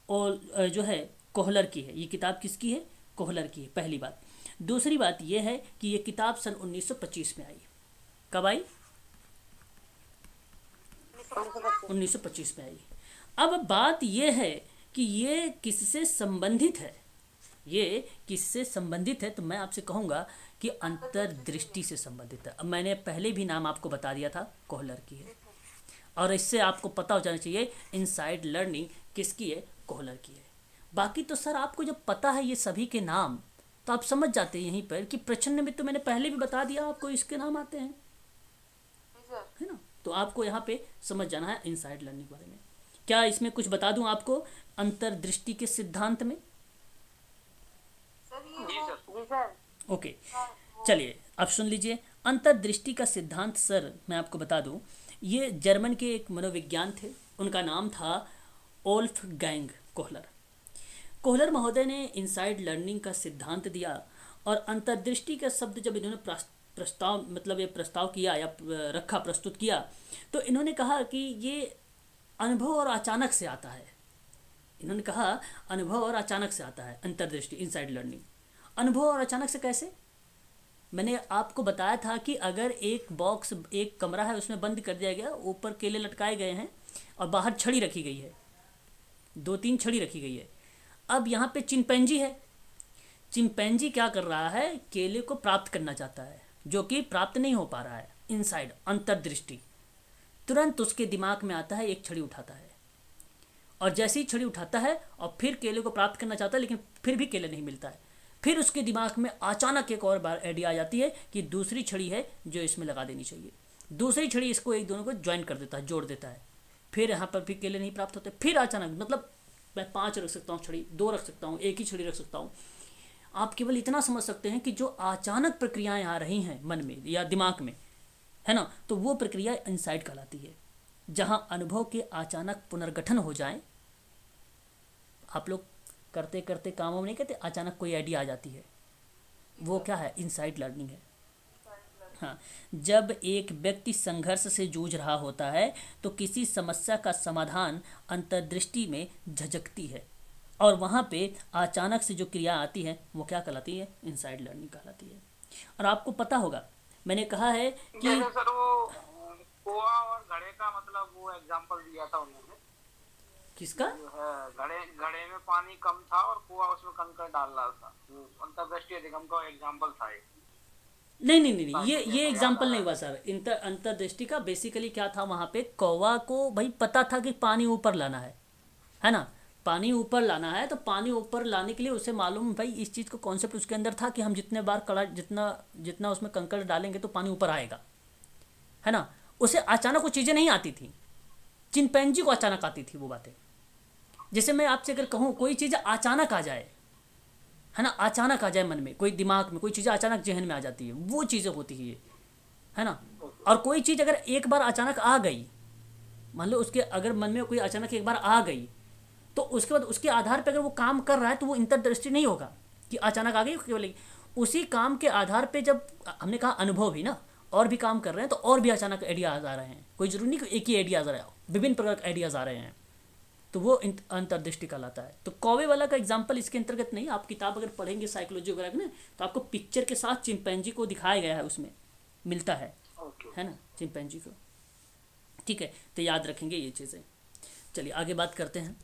और जो है कोहलर की है। ये किताब किसकी है? कोहलर की है, पहली बात। दूसरी बात ये है कि ये किताब सन 1925 में आई। कब आई? 1925 में आई। अब बात ये है कि ये किससे संबंधित है, ये किससे संबंधित है, तो मैं आपसे कहूँगा कि अंतर्दृष्टि से संबंधित है। अब मैंने पहले भी नाम आपको बता दिया था, कोहलर की है। और इससे आपको पता हो जाना चाहिए इनसाइड लर्निंग किसकी है, कोहलर की है। बाकी तो सर आपको जब पता है ये सभी के नाम, तो आप समझ जाते हैं यहीं पर कि प्रच्छन्न में तो मैंने पहले भी बता दिया आपको इसके नाम आते हैं, है ना। तो आपको यहाँ पे समझ जाना है इनसाइड लर्निंग के बारे में। क्या इसमें कुछ बता दूं आपको अंतर्दृष्टि के सिद्धांत में? ओके, चलिए अब सुन लीजिए। अंतर्दृष्टि का सिद्धांत सर मैं आपको बता दूं, ये जर्मन के एक मनोविज्ञान थे, उनका नाम था ओल्फ गैंग कोहलर। कोहलर महोदय ने इनसाइड लर्निंग का सिद्धांत दिया, और अंतर्दृष्टि का शब्द जब इन्होंने प्रस्ताव किया या रखा, प्रस्तुत किया, तो इन्होंने कहा कि ये अनुभव और अचानक से आता है। इन्होंने कहा अनुभव और अचानक से आता है अंतर्दृष्टि, इनसाइड लर्निंग। अनुभव और अचानक से कैसे? मैंने आपको बताया था कि अगर एक बॉक्स, एक कमरा है, उसमें बंद कर दिया गया, ऊपर केले लटकाए गए हैं और बाहर छड़ी रखी गई है, 2-3 छड़ी रखी गई है, अब यहाँ पे चिंपैंजी है। चिंपैंजी क्या कर रहा है, केले को प्राप्त करना चाहता है, जो कि प्राप्त नहीं हो पा रहा है। इनसाइड, अंतर्दृष्टि। तुरंत उसके दिमाग में आता है, एक छड़ी उठाता है, और जैसे ही छड़ी उठाता है और फिर केले को प्राप्त करना चाहता है, लेकिन फिर भी केले नहीं मिलता है। फिर उसके दिमाग में अचानक एक और बार आइडिया आ जाती है कि दूसरी छड़ी है जो इसमें लगा देनी चाहिए। दूसरी छड़ी इसको एक दोनों को ज्वाइन कर देता है, जोड़ देता है। फिर यहाँ पर भी केले नहीं प्राप्त होते। फिर अचानक, मतलब मैं 5 रख सकता हूँ छड़ी, 2 रख सकता हूँ, एक ही छड़ी रख सकता हूँ। आप केवल इतना समझ सकते हैं कि जो अचानक प्रक्रियाएं आ रही हैं मन में या दिमाग में, है ना, तो वो प्रक्रिया इनसाइट कहलाती है। जहाँ अनुभव के अचानक पुनर्गठन हो जाए, आप लोग करते करते कामों में नहीं कहते, अचानक कोई आइडिया आ जाती है, वो क्या है, इनसाइट लर्निंग है। हाँ, जब एक व्यक्ति संघर्ष से जूझ रहा होता है तो किसी समस्या का समाधान अंतर्दृष्टि में झझकती है, और वहाँ पे अचानक से जो क्रिया आती है वो क्या कहलाती है, इनसाइड लर्निंग कहलाती है। और आपको पता होगा, मैंने कहा है कि जैसे सर वो कुआ और घड़े का मतलब वो एग्जांपल दिया था उन्होंने, किसका, जो है घड़े में पानी कम था और कुआ उसमें कंकड़ डाल रहा था, वो अंतर्दृष्टि अधिगम का एग्जांपल था। नहीं, ये एग्जाम्पल नहीं हुआ सर। अंतर्दृष्टि का बेसिकली क्या था, वहाँ पे कौवा को भाई पता था कि पानी ऊपर लाना है ना, पानी ऊपर लाना है। तो पानी ऊपर लाने के लिए उसे मालूम, भाई इस चीज़ को कॉन्सेप्ट उसके अंदर था कि हम जितने बार कड़ा जितना उसमें कंकड़ डालेंगे तो पानी ऊपर आएगा, है ना। उसे अचानक वो चीज़ें नहीं आती थी, चिंपैंजी को अचानक आती थी वो बातें। जैसे मैं आपसे अगर कहूँ कोई चीज़ अचानक आ जाए, है ना, अचानक आ जाए मन में, कोई दिमाग में कोई चीज़ अचानक जहन में आ जाती है, वो चीज़ें होती है ना। और कोई चीज़ अगर एक बार अचानक आ गई, मान लो उसके अगर मन में कोई अचानक एक बार आ गई, तो उसके बाद उसके आधार पर अगर वो काम कर रहा है तो वो अंतर्दृष्टि नहीं होगा कि अचानक आ गई केवल। उसी काम के आधार पे जब हमने कहा अनुभव भी ना, और भी काम कर रहे हैं तो और भी अचानक आइडियाज आ रहे हैं। कोई जरूरी नहीं कि एक ही आइडियाज आ रहा है, विभिन्न प्रकार के आइडियाज आ रहे हैं, तो वो अंतर्दृष्टि कहलाता है। तो कौवे वाला का एग्जाम्पल इसके अंतर्गत नहीं। आप किताब अगर पढ़ेंगे साइकोलॉजी वगैरह में, तो आपको पिक्चर के साथ चिंपैंजी को दिखाया गया है, उसमें मिलता है ना, चिंपैंजी को। ठीक है, तो याद रखेंगे ये चीज़ें। चलिए आगे बात करते हैं।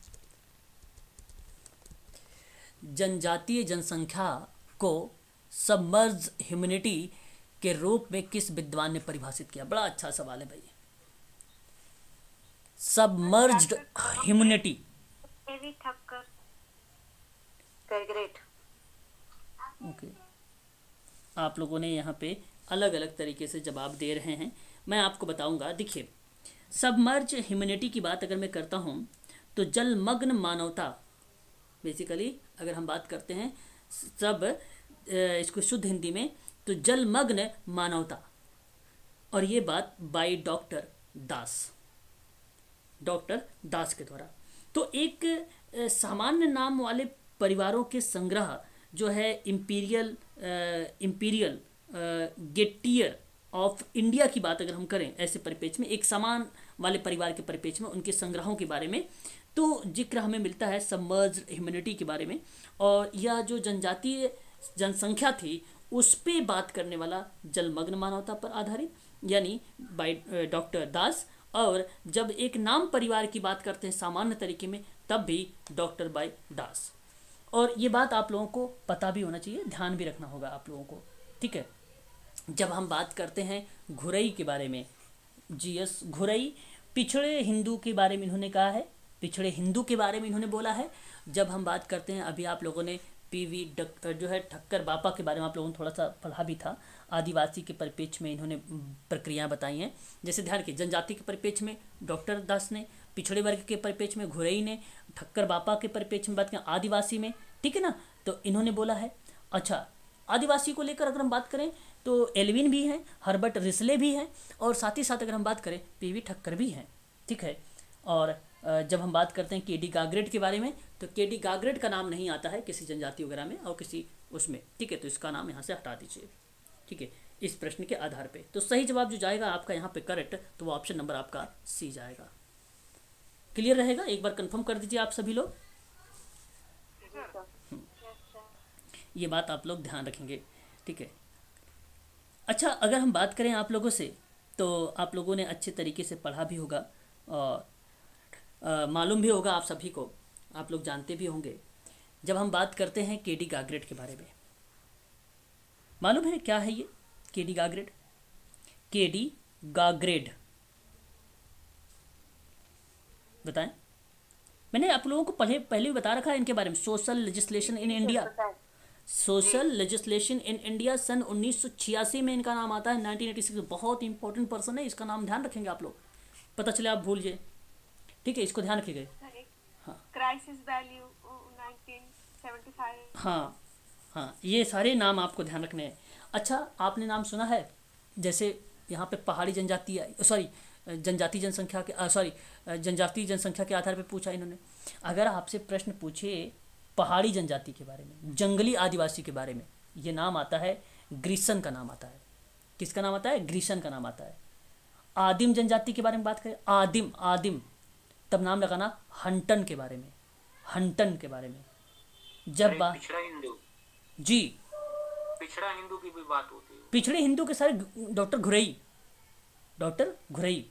जनजातीय जनसंख्या को सबमर्ज ह्यूमैनिटी के रूप में किस विद्वान ने परिभाषित किया? बड़ा अच्छा सवाल है भाई। Submerged humanity, great. ओके, आप लोगों ने यहाँ पे अलग अलग तरीके से जवाब दे रहे हैं, मैं आपको बताऊंगा। देखिए, सबमर्ज ह्यूमैनिटी की बात अगर मैं करता हूँ तो जलमग्न मानवता, बेसिकली अगर हम बात करते हैं सब इसको शुद्ध हिंदी में तो जलमग्न मानवता, और ये बात बाय डॉक्टर दास के द्वारा। तो एक सामान्य नाम वाले परिवारों के संग्रह जो है इंपीरियल गेटियर ऑफ इंडिया की बात अगर हम करें ऐसे परिपेक्ष में, एक समान वाले परिवार के परिपेक्ष में उनके संग्रहों के बारे में तो जिक्र हमें मिलता है सबमर्ज्ड ह्यूमैनिटी के बारे में। और यह जो जनजातीय जनसंख्या थी उस पे बात करने वाला जलमग्न मानवता पर आधारित, यानी बाय डॉक्टर दास। और जब एक नाम परिवार की बात करते हैं सामान्य तरीके में, तब भी डॉक्टर बाय दास। और ये बात आप लोगों को पता भी होना चाहिए, ध्यान भी रखना होगा आप लोगों को। ठीक है, जब हम बात करते हैं घुरई के बारे में, जीएस घुरई पिछड़े हिंदू के बारे में इन्होंने कहा है, पिछड़े हिंदू के बारे में इन्होंने बोला है। जब हम बात करते हैं, अभी आप लोगों ने पीवी जो है ठक्कर बापा के बारे में आप लोगों ने थोड़ा सा पढ़ा भी था, आदिवासी के परिपेक्ष में इन्होंने प्रक्रियाएं बताई हैं। जैसे ध्यान के जनजाति के परिपेक्ष में डॉक्टर दास ने, पिछड़े वर्ग के परिपेक्ष में घुरई ने, ठक्कर बापा के परिपेक्ष में बात करें आदिवासी में, ठीक है ना, तो इन्होंने बोला है। अच्छा, आदिवासी को लेकर अगर हम बात करें तो एल्विन भी हैं, हर्बर्ट रिस्ले भी हैं, और साथ ही साथ अगर हम बात करें पीवी ठक्कर भी हैं। ठीक है, और जब हम बात करते हैं केडी गाग्रेट के बारे में, तो केडी गाग्रेट का नाम नहीं आता है किसी जनजाति वगैरह में और किसी उसमें। ठीक है, तो इसका नाम यहाँ से हटा दीजिए। ठीक है, इस प्रश्न के आधार पे तो सही जवाब जो जाएगा आपका यहाँ पे करेक्ट, तो वो ऑप्शन नंबर आपका सी जाएगा। क्लियर रहेगा? एक बार कंफर्म कर दीजिए आप सभी लोग। ये बात आप लोग ध्यान रखेंगे। ठीक है, अच्छा, अगर हम बात करें आप लोगों से, तो आप लोगों ने अच्छे तरीके से पढ़ा भी होगा और मालूम भी होगा आप सभी को, आप लोग जानते भी होंगे जब हम बात करते हैं केडी गाग्रेड के बारे में, मालूम है क्या है ये केडी गाग्रेड? केडी गाग्रेड बताएं। मैंने आप लोगों को पहले भी बता रखा है इनके बारे में। Social legislation in India, social legislation in India सन 1986 में इनका नाम आता है। 1986 बहुत इंपॉर्टेंट पर्सन है, इसका नाम ध्यान रखेंगे आप लोग, पता चले आप भूल जाए, ठीक है, इसको ध्यान रखिएगा। हाँ क्राइसिस वैल्यू 1975। हाँ हाँ, ये सारे नाम आपको ध्यान रखने हैं। अच्छा, आपने नाम सुना है जैसे यहाँ पे पहाड़ी जनजाति, सॉरी जनजाति जनसंख्या के जनजातीय जनसंख्या के आधार पर पूछा इन्होंने। अगर आपसे प्रश्न पूछे पहाड़ी जनजाति के बारे में, जंगली आदिवासी के बारे में, ये नाम आता है ग्रीसन का नाम आता है। किसका नाम आता है? ग्रीसन का नाम आता है। आदिम जनजाति के बारे में बात करें, आदिम तब नाम लगाना हंटन के बारे में, हंटन के बारे में। जब बात पिछड़ा हिंदू, जी पिछड़ा हिंदू की भी बात होती है। पिछड़े हिंदू के सारे डॉक्टर घुरई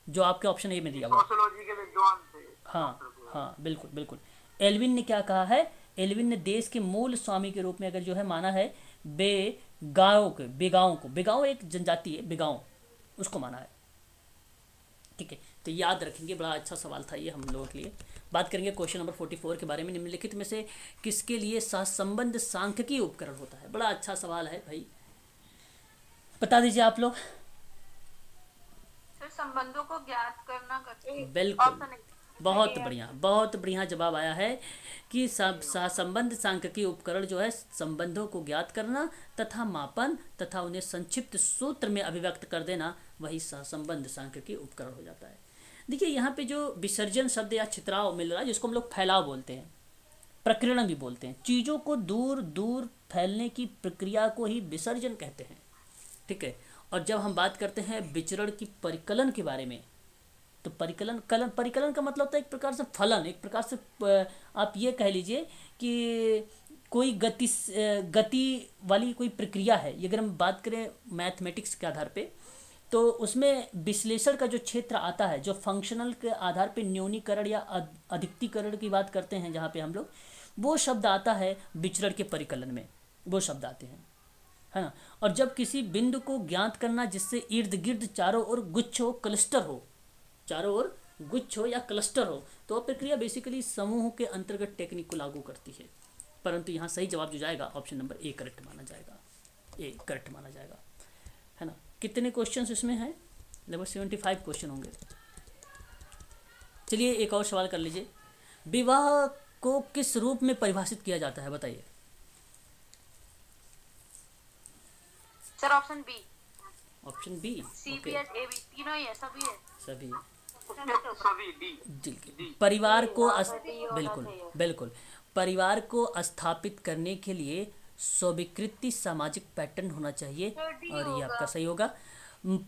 जो आपके ऑप्शन ए में दिया हुआ। सोशियोलॉजी के विद्वान थे। हाँ हाँ, बिल्कुल बिल्कुल। एल्विन ने क्या कहा है? एल्विन ने देश के मूल स्वामी के रूप में अगर जो है माना है बेगांव एक जनजाति है, बेगांव, उसको माना है। ठीक है, तो याद रखेंगे, बड़ा अच्छा सवाल था ये हम लोगों के लिए। बात करेंगे क्वेश्चन नंबर 44 के बारे में। निम्नलिखित में से किसके लिए सहसंबंध सांख्यिकी उपकरण होता है? बड़ा अच्छा सवाल है भाई, बता दीजिए आप लोग। फिर संबंधों को ज्ञात करना करके बिल्कुल, बहुत बढ़िया जवाब आया है कि सहसंबंध सांख्यिकी उपकरण जो है संबंधों को ज्ञात करना तथा मापन तथा उन्हें संक्षिप्त सूत्र में अभिव्यक्त कर देना, वही सहसंबंध सांख्यिकी उपकरण हो जाता है। देखिए यहाँ पे जो विसर्जन शब्द या छितराव मिल रहा है, जिसको हम लोग फैलाव बोलते हैं, प्रकीर्णन भी बोलते हैं, चीज़ों को दूर दूर फैलने की प्रक्रिया को ही विसर्जन कहते हैं। ठीक है, और जब हम बात करते हैं विचरण की परिकलन के बारे में, तो परिकलन का मतलब होता है एक प्रकार से फलन, एक प्रकार से आप ये कह लीजिए कि कोई गति वाली कोई प्रक्रिया है। ये अगर हम बात करें मैथमेटिक्स के आधार पे, तो उसमें विश्लेषण का जो क्षेत्र आता है, जो फंक्शनल के आधार पे न्यूनीकरण या अधिकतीकरण की बात करते हैं जहाँ पे हम लोग, वो शब्द आता है विचरण के परिकलन में, वो शब्द आते हैं, है ना। और जब किसी बिंदु को ज्ञात करना जिससे इर्द गिर्द चारों ओर गुच्छ हो, क्लस्टर हो, चारों ओर गुच्छ हो या क्लस्टर हो, तो वह प्रक्रिया बेसिकली समूह के अंतर्गत टेक्निक को लागू करती है। परंतु यहाँ सही जवाब जो जाएगा ऑप्शन नंबर ए करेक्ट माना जाएगा, है ना। कितने क्वेश्चंस इसमें हैं? लगभग 75 क्वेश्चन होंगे। चलिए एक और सवाल कर लीजिए। विवाह को किस रूप में परिभाषित किया जाता है, बताइए। Sir option B C B and A B तीनों ही है, सभी है। सभी डी। परिवार को बिल्कुल परिवार को स्थापित करने के लिए स्वीकृति सामाजिक पैटर्न होना चाहिए, और ये आपका सही होगा।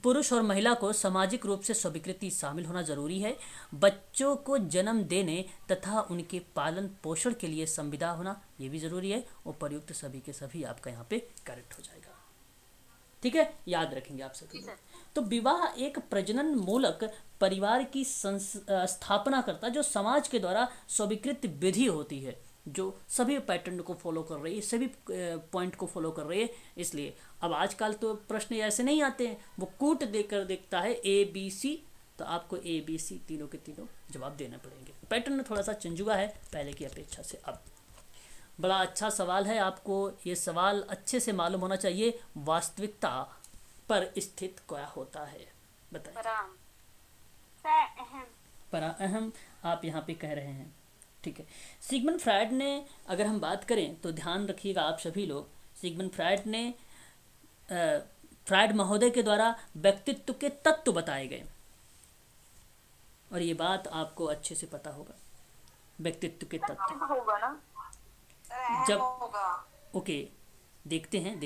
पुरुष और महिला को सामाजिक रूप से स्वीकृति शामिल होना जरूरी है। बच्चों को जन्म देने तथा उनके पालन पोषण के लिए संविदा होना, ये भी जरूरी है। उपर्युक्त सभी के सभी आपका यहाँ पे करेक्ट हो जाएगा। ठीक है, याद रखेंगे आप सभी। तो विवाह एक प्रजनन मूलक परिवार की स्थापना करता, जो समाज के द्वारा स्वीकृत विधि होती है, जो सभी पैटर्न को फॉलो कर रही है, सभी पॉइंट को फॉलो कर रही है। इसलिए अब आजकल तो प्रश्न ऐसे नहीं आते हैं, वो कूट देकर देखता है ABC, तो आपको ABC तीनों के तीनों जवाब देने पड़ेंगे। पैटर्न थोड़ा सा चेंज हुआ है पहले की अपेक्षा से। अब बड़ा अच्छा सवाल है, आपको ये सवाल अच्छे से मालूम होना चाहिए। वास्तविकता पर स्थित क्या होता है, बताइए। पराअहम आप यहाँ पे कह रहे हैं, ठीक है। सिगमंड फ्रायड ने, अगर हम बात करें तो ध्यान रखिएगा आप सभी लोग, सिगमंड फ्रायड ने फ्रायड महोदय के द्वारा व्यक्तित्व के तत्व बताए गए, और ये बात आपको अच्छे से पता होगा। व्यक्तित्व के तत्व होगा ना, जब ओके देखते हैं,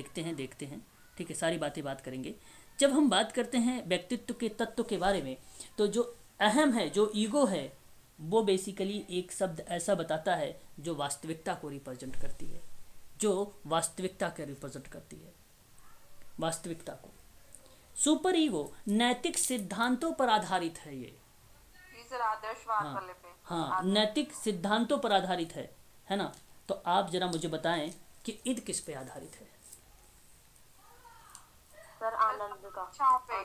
ठीक है, सारी बात करेंगे। जब हम बात करते हैं व्यक्तित्व के तत्व के बारे में, तो जो अहम है, जो ईगो है, वो बेसिकली एक शब्द ऐसा बताता है जो वास्तविकता को रिप्रेजेंट करती है, वास्तविकता को। सुपर ईगो नैतिक सिद्धांतों पर आधारित है, ये आदर्शवाद वाले पे। हाँ, नैतिक सिद्धांतों पर आधारित है ना। तो आप जरा मुझे बताएं कि ईद किस पे आधारित है। सर आनंद का। इच्छाओं पे,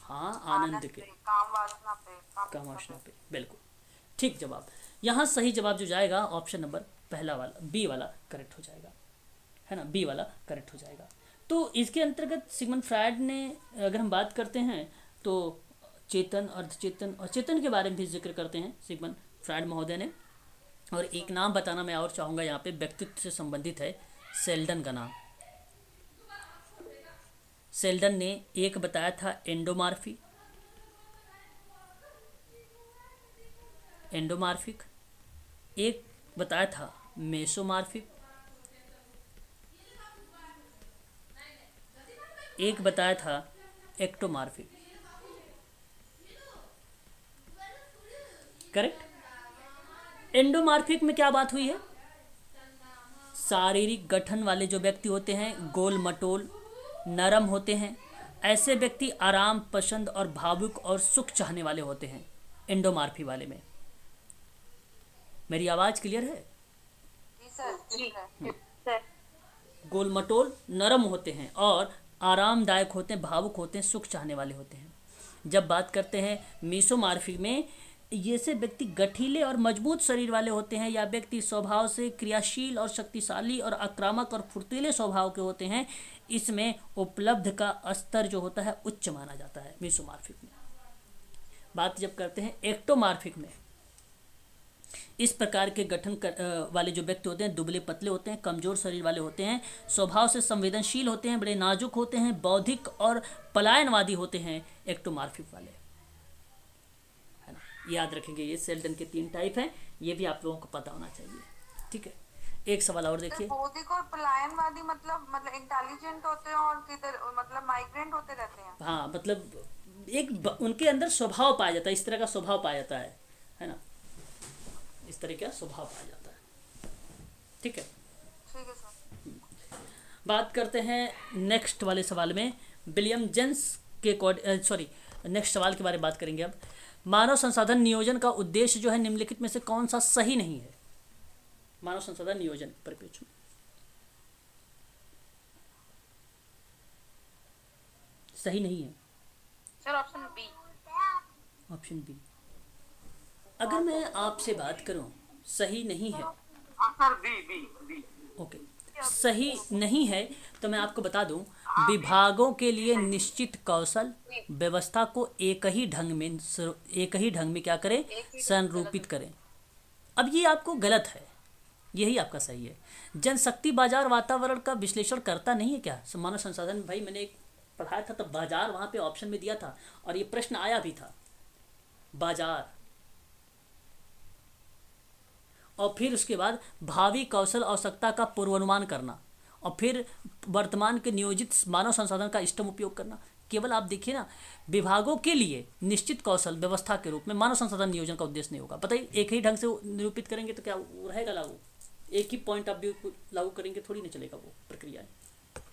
हाँ, आनंद के, काम वासना पे, काम वासना पे, बिल्कुल ठीक जवाब। यहाँ सही जवाब जो जाएगा ऑप्शन नंबर पहला वाला, बी वाला करेक्ट हो जाएगा, है ना, बी वाला करेक्ट हो जाएगा। तो इसके अंतर्गत सिगमंड फ्रायड ने, अगर हम बात करते हैं तो चेतन, अर्धचेतन और चेतन के बारे में भी जिक्र करते हैं सिगमंड फ्रायड महोदय ने। और एक नाम बताना मैं और चाहूँगा यहाँ पे, व्यक्तित्व से संबंधित है, सेल्डन का नाम। सेल्डन ने एक बताया था एंडोमार्फी, एंडोमार्फिक, एक बताया था मेसोमार्फिक, एक बताया था एक्टोमार्फिक। करेक्ट। एंडोमार्फिक में क्या बात हुई है, शारीरिक गठन वाले जो व्यक्ति होते हैं, गोल मटोल नरम होते हैं, ऐसे व्यक्ति आराम पसंद और भावुक और सुख चाहने वाले होते हैं एंडोमार्फी वाले में। मेरी आवाज़ क्लियर है? जी सर, ठीक है सर। गोल मटोल नरम होते हैं और आरामदायक होते हैं, भावुक होते हैं, सुख चाहने वाले होते हैं। जब बात करते हैं मीसोमार्फी में, ये से व्यक्ति गठीले और मजबूत शरीर वाले होते हैं, या व्यक्ति स्वभाव से क्रियाशील और शक्तिशाली और आक्रामक और फुर्तीले स्वभाव के होते हैं। इसमें उपलब्ध का स्तर जो होता है उच्च माना जाता है मीसोमार्फिक में। बात जब करते हैं एक्टोमार्फिक में, इस प्रकार के गठन वाले जो व्यक्ति होते हैं दुबले पतले होते हैं, कमजोर शरीर वाले होते हैं, स्वभाव से संवेदनशील होते हैं, बड़े नाजुक होते हैं, बौद्धिक और पलायनवादी होते हैं एक्टोमार्फिक वाले, है ना। याद रखेंगे, ये सेल्डन के 3 टाइप हैं, ये भी आप लोगों को पता होना चाहिए, ठीक है। एक सवाल और देखिए। बौद्धिक और पलायनवादी मतलब इंटेलिजेंट होते हैं और किधर मतलब माइग्रेंट होते रहते हैं। हाँ, मतलब एक उनके अंदर स्वभाव पाया जाता है, इस तरह का स्वभाव पाया जाता है ना, इस तरह का स्वभाव पाया जाता है, ठीक है। ठीक है सर। बात करते हैं नेक्स्ट वाले सवाल में, विलियम जेम्स के नेक्स्ट सवाल के बारे में बात करेंगे अब। मानव संसाधन नियोजन का उद्देश्य जो है निम्नलिखित में से कौन सा सही नहीं है। मानव संसाधन नियोजन परिप्रेक्ष्य में सही नहीं है sir option B. Option B. अगर मैं आपसे बात करूं सही नहीं है, हाँ सर, बी। ओके, सही नहीं है तो मैं आपको बता दूं, विभागों के लिए निश्चित कौशल व्यवस्था को एक ही ढंग में क्या करें, संरूपित करें। अब ये आपको गलत है, यही आपका सही है। जनशक्ति बाजार वातावरण का विश्लेषण करता नहीं है क्या मानव संसाधन? भाई मैंने एक पढ़ाया था तब बाजार वहां पे ऑप्शन में दिया था और ये प्रश्न आया भी था, बाजार। और फिर उसके बाद भावी कौशल आवश्यकता का पूर्वानुमान करना, और फिर वर्तमान के नियोजित मानव संसाधन का इष्टतम उपयोग करना। केवल आप देखिए ना, विभागों के लिए निश्चित कौशल व्यवस्था के रूप में मानव संसाधन नियोजन का उद्देश्य नहीं होगा। बताइए, एक ही ढंग से निरूपित करेंगे तो क्या रहेगा लागू? एक ही पॉइंट ऑफ व्यू लागू करेंगे थोड़ी नहीं चलेगा वो प्रक्रिया,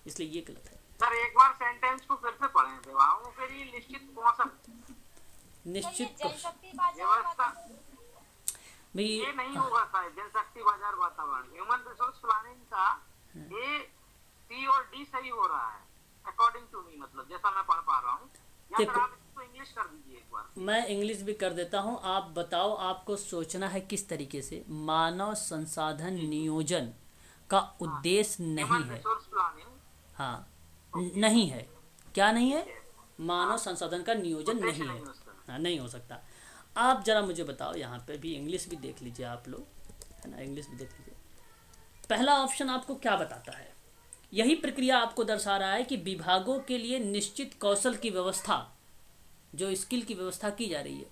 इसलिए ये गलत है। सर एक बार सेंटेंस को फिर से पढ़ें। विभागों के लिए निश्चित कौशल निश्चित व्यवस्था, भाई ये नहीं होगा शायद। जनशक्ति बाजार वातावरण, ह्यूमन रिसोर्स प्लानिंग का ए, सी और डी सही हो रहा है अकॉर्डिंग टू मी, मतलब जैसा मैं पढ़ पा रहा हूँ। या फिर आप इसको इंग्लिश कर दीजिए एक बार। मैं इंग्लिश भी कर देता हूँ, आप बताओ आपको सोचना है किस तरीके से। मानव संसाधन नियोजन का उद्देश्य नहीं ह्यूमन है, रिसोर्स प्लानिंग, हाँ नहीं है। क्या नहीं है? मानव संसाधन का नियोजन नहीं है, हाँ नहीं हो सकता। आप जरा मुझे बताओ, यहाँ पे भी इंग्लिश भी देख लीजिए आप लोग, है ना, इंग्लिश भी देख लीजिए। पहला ऑप्शन आपको क्या बताता है? यही प्रक्रिया आपको दर्शा रहा है कि विभागों के लिए निश्चित कौशल की व्यवस्था, जो स्किल की व्यवस्था की जा रही है,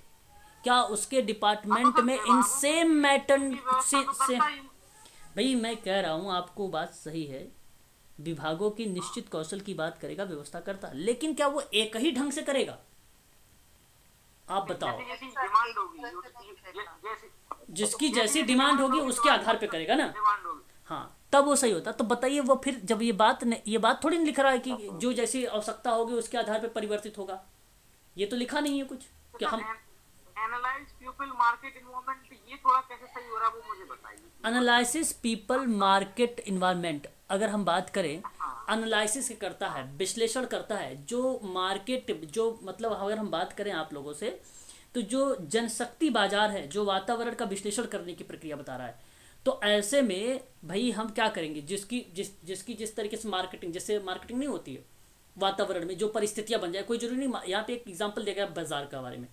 क्या उसके डिपार्टमेंट में इन सेम मैटर से भाई मैं कह रहा हूँ आपको बात सही है, विभागों की निश्चित कौशल की बात करेगा, व्यवस्था करता, लेकिन क्या वो एक ही ढंग से करेगा? आप बताओ। डिमांड होगी, जिसकी जैसी डिमांड होगी उसके आधार पे करेगा ना, हाँ तब वो सही होता। तो बताइए, वो फिर जब ये बात थोड़ी नहीं लिख रहा है कि जो जैसी आवश्यकता होगी उसके आधार पे परिवर्तित होगा, ये तो लिखा नहीं है कुछ। क्या हम एनालाइज पीपल मार्केट इन्वायरमेंट, ये थोड़ा कैसे सही हो रहा है वो मुझे बताइए। एनालिसिस पीपल मार्केट इन्वायरमेंट, अगर हम बात करें एनालिसिस करता है, विश्लेषण करता है जो मार्केट, जो मतलब अगर हम बात करें आप लोगों से, तो जो जनशक्ति बाजार है, जो वातावरण का विश्लेषण करने की प्रक्रिया बता रहा है। तो ऐसे में भाई हम क्या करेंगे, जिसकी जिस तरीके से मार्केटिंग, जैसे मार्केटिंग नहीं होती है वातावरण में जो परिस्थितियां बन जाए, कोई जरूरी नहीं, यहाँ पे एक एग्जांपल देगा बाजार का बारे में,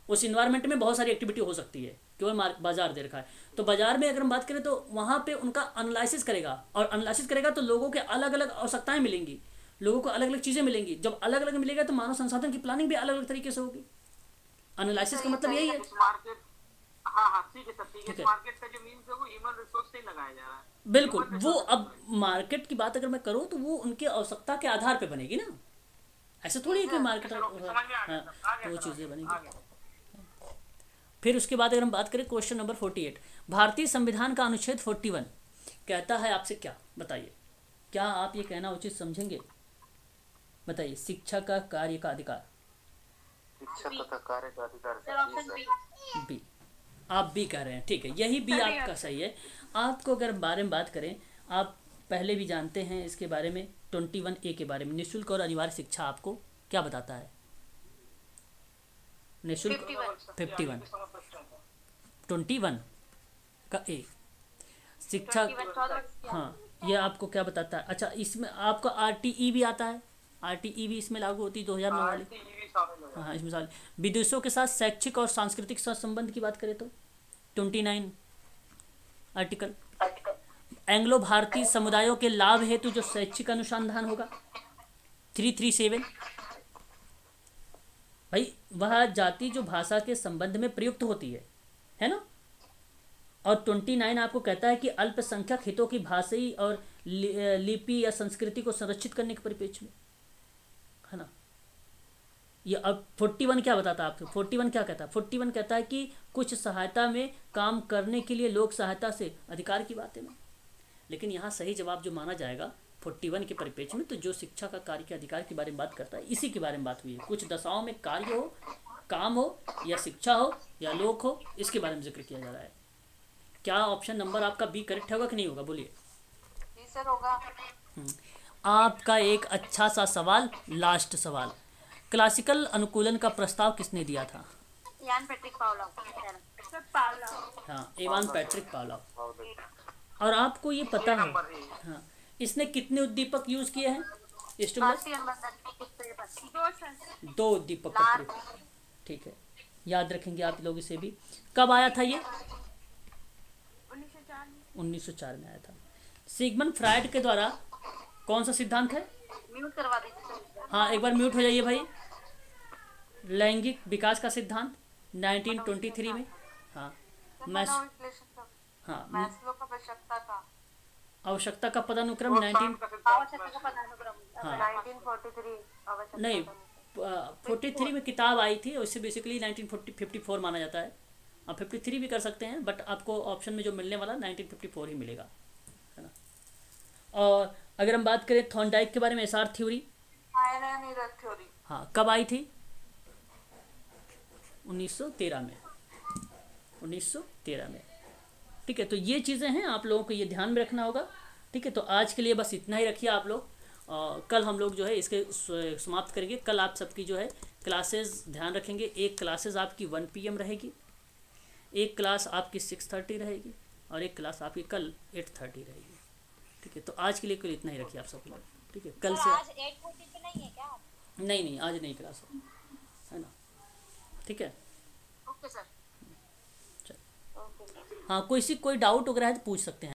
उस इन्वायरमेंट में बहुत सारी एक्टिविटी हो सकती है, केवल बाजार दे रखा है। तो बाजार में अगर हम बात करें तो वहाँ पे उनका एनालिसिस करेगा, और एनालिसिस करेगा तो लोगों के अलग अलग आवश्यकताएं मिलेंगी, लोगों को अलग अलग चीज़ें मिलेंगी। जब अलग अलग मिलेगा तो मानव संसाधन की प्लानिंग भी अलग अलग तरीके से होगी। एनालिसिस का मतलब यही है। इस मार्केट, हाँ ठीक है सर, ठीक है। इस मार्केट का जो मीन्स है वो ह्यूमन रिसोर्स से ही लगाया जा रहा है। बिल्कुल, वो अब मार्केट की बात अगर मैं करूँ तो वो उनकी आवश्यकता के आधार पे बनेगी ना, ऐसे थोड़ी है कि मार्केट, हाँ तो वो चीज़ें बनेगी। फिर उसके बाद अगर हम बात करें क्वेश्चन नंबर 48, भारतीय संविधान का अनुच्छेद 41 कहता है आपसे क्या, बताइए, क्या आप ये कहना उचित समझेंगे? बताइए, शिक्षा का कार्य का अधिकार। शिक्षा का कार्य का अधिकार बी, आप बी कह रहे हैं, ठीक है, यही बी आपका सही है। आपको अगर बारे में बात करें, आप पहले भी जानते हैं इसके बारे में, 21A के बारे में, निःशुल्क और अनिवार्य शिक्षा आपको क्या बताता है? निःशुल्क 21 का ए, शिक्षा, हाँ ये आपको क्या बताता है? अच्छा, इसमें आपका RTE भी आता है, RTE भी इसमें लागू होती है 2009 वाली, हाँ इसमें साल। विदेशों के साथ शैक्षिक और सांस्कृतिक संबंध की बात करें तो 29 आर्टिकल, एंग्लो भारतीय समुदायों के लाभ हेतु जो शैक्षिक अनुसंधान होगा 337, भाई वह जाति जो भाषा के संबंध में प्रयुक्त होती है ना। और 29 आपको कहता है कि अल्पसंख्यक हितों की भाषाई और लिपि या संस्कृति को संरक्षित करने के परिप्रेक्ष्य में, है ना। ये अब 41 क्या बताता है आपको? 41 क्या कहता है? 41 कहता है कि कुछ सहायता में काम करने के लिए लोक सहायता से अधिकार की बात है ना। लेकिन यहाँ सही जवाब जो माना जाएगा 41 के परिप्रेक्ष्य में, तो जो शिक्षा का कार्य के अधिकार के बारे में बात करता है, इसी के बारे में बात हुई है। कुछ दशाओं में कार्य हो, काम हो, या शिक्षा हो, या लोक हो, इसके बारे में जिक्र किया जा रहा है। क्या ऑप्शन नंबर आपका बी करेक्ट होगा कि नहीं होगा? बोलिए। जी सर होगा। आपका एक अच्छा सा सवाल, लास्ट सवाल, क्लासिकल अनुकूलन का प्रस्ताव किसने दिया था? यान पेट्रिक पावलोव। हाँ, इवान पेट्रिक पावलोव। और आपको ये पता है, हाँ, इसने कितने उद्दीपक यूज किए हैं? दो उद्दीपक का प्रयोग, ठीक है, याद रखेंगे आप लोग इसे भी। कब आया था ये? 1904 में आया था। सिगमंड फ्रायड के द्वारा कौन सा सिद्धांत है? म्यूट करवा दीजिए। हाँ, एक बार म्यूट हो जाइए भाई। लैंगिक विकास का सिद्धांत 1923 में। हाँ हाँ, आवश्यकता का पदानुक्रम 1943 नहीं, 43 में किताब आई थी, उससे बेसिकली 1954 माना जाता है। आप 53 भी कर सकते हैं, बट आपको ऑप्शन में जो मिलने वाला 1954 ही मिलेगा, है ना। और अगर हम बात करें थॉर्नडाइक के बारे में, एसआर थ्योरी, हाँ, कब आई थी? 1913 में, 1913 में, ठीक है। तो ये चीज़ें हैं, आप लोगों को ये ध्यान में रखना होगा, ठीक है। तो आज के लिए बस इतना ही रखिए आप लोग। कल हम लोग जो है इसके समाप्त करेंगे। कल आप सबकी जो है क्लासेस ध्यान रखेंगे, एक क्लासेस आपकी 1 PM रहेगी, एक क्लास आपकी 6:30 रहेगी, और एक क्लास आपकी कल 8:30 रहेगी, ठीक है। तो आज के लिए कल इतना ही रखिए आप सब लोग, ठीक है। कल से आज 8:40 पे नहीं है क्या? नहीं, आज नहीं क्लास है ना, ठीक है। Okay sir. हाँ, कोई डाउट वगैरह है तो पूछ सकते हैं।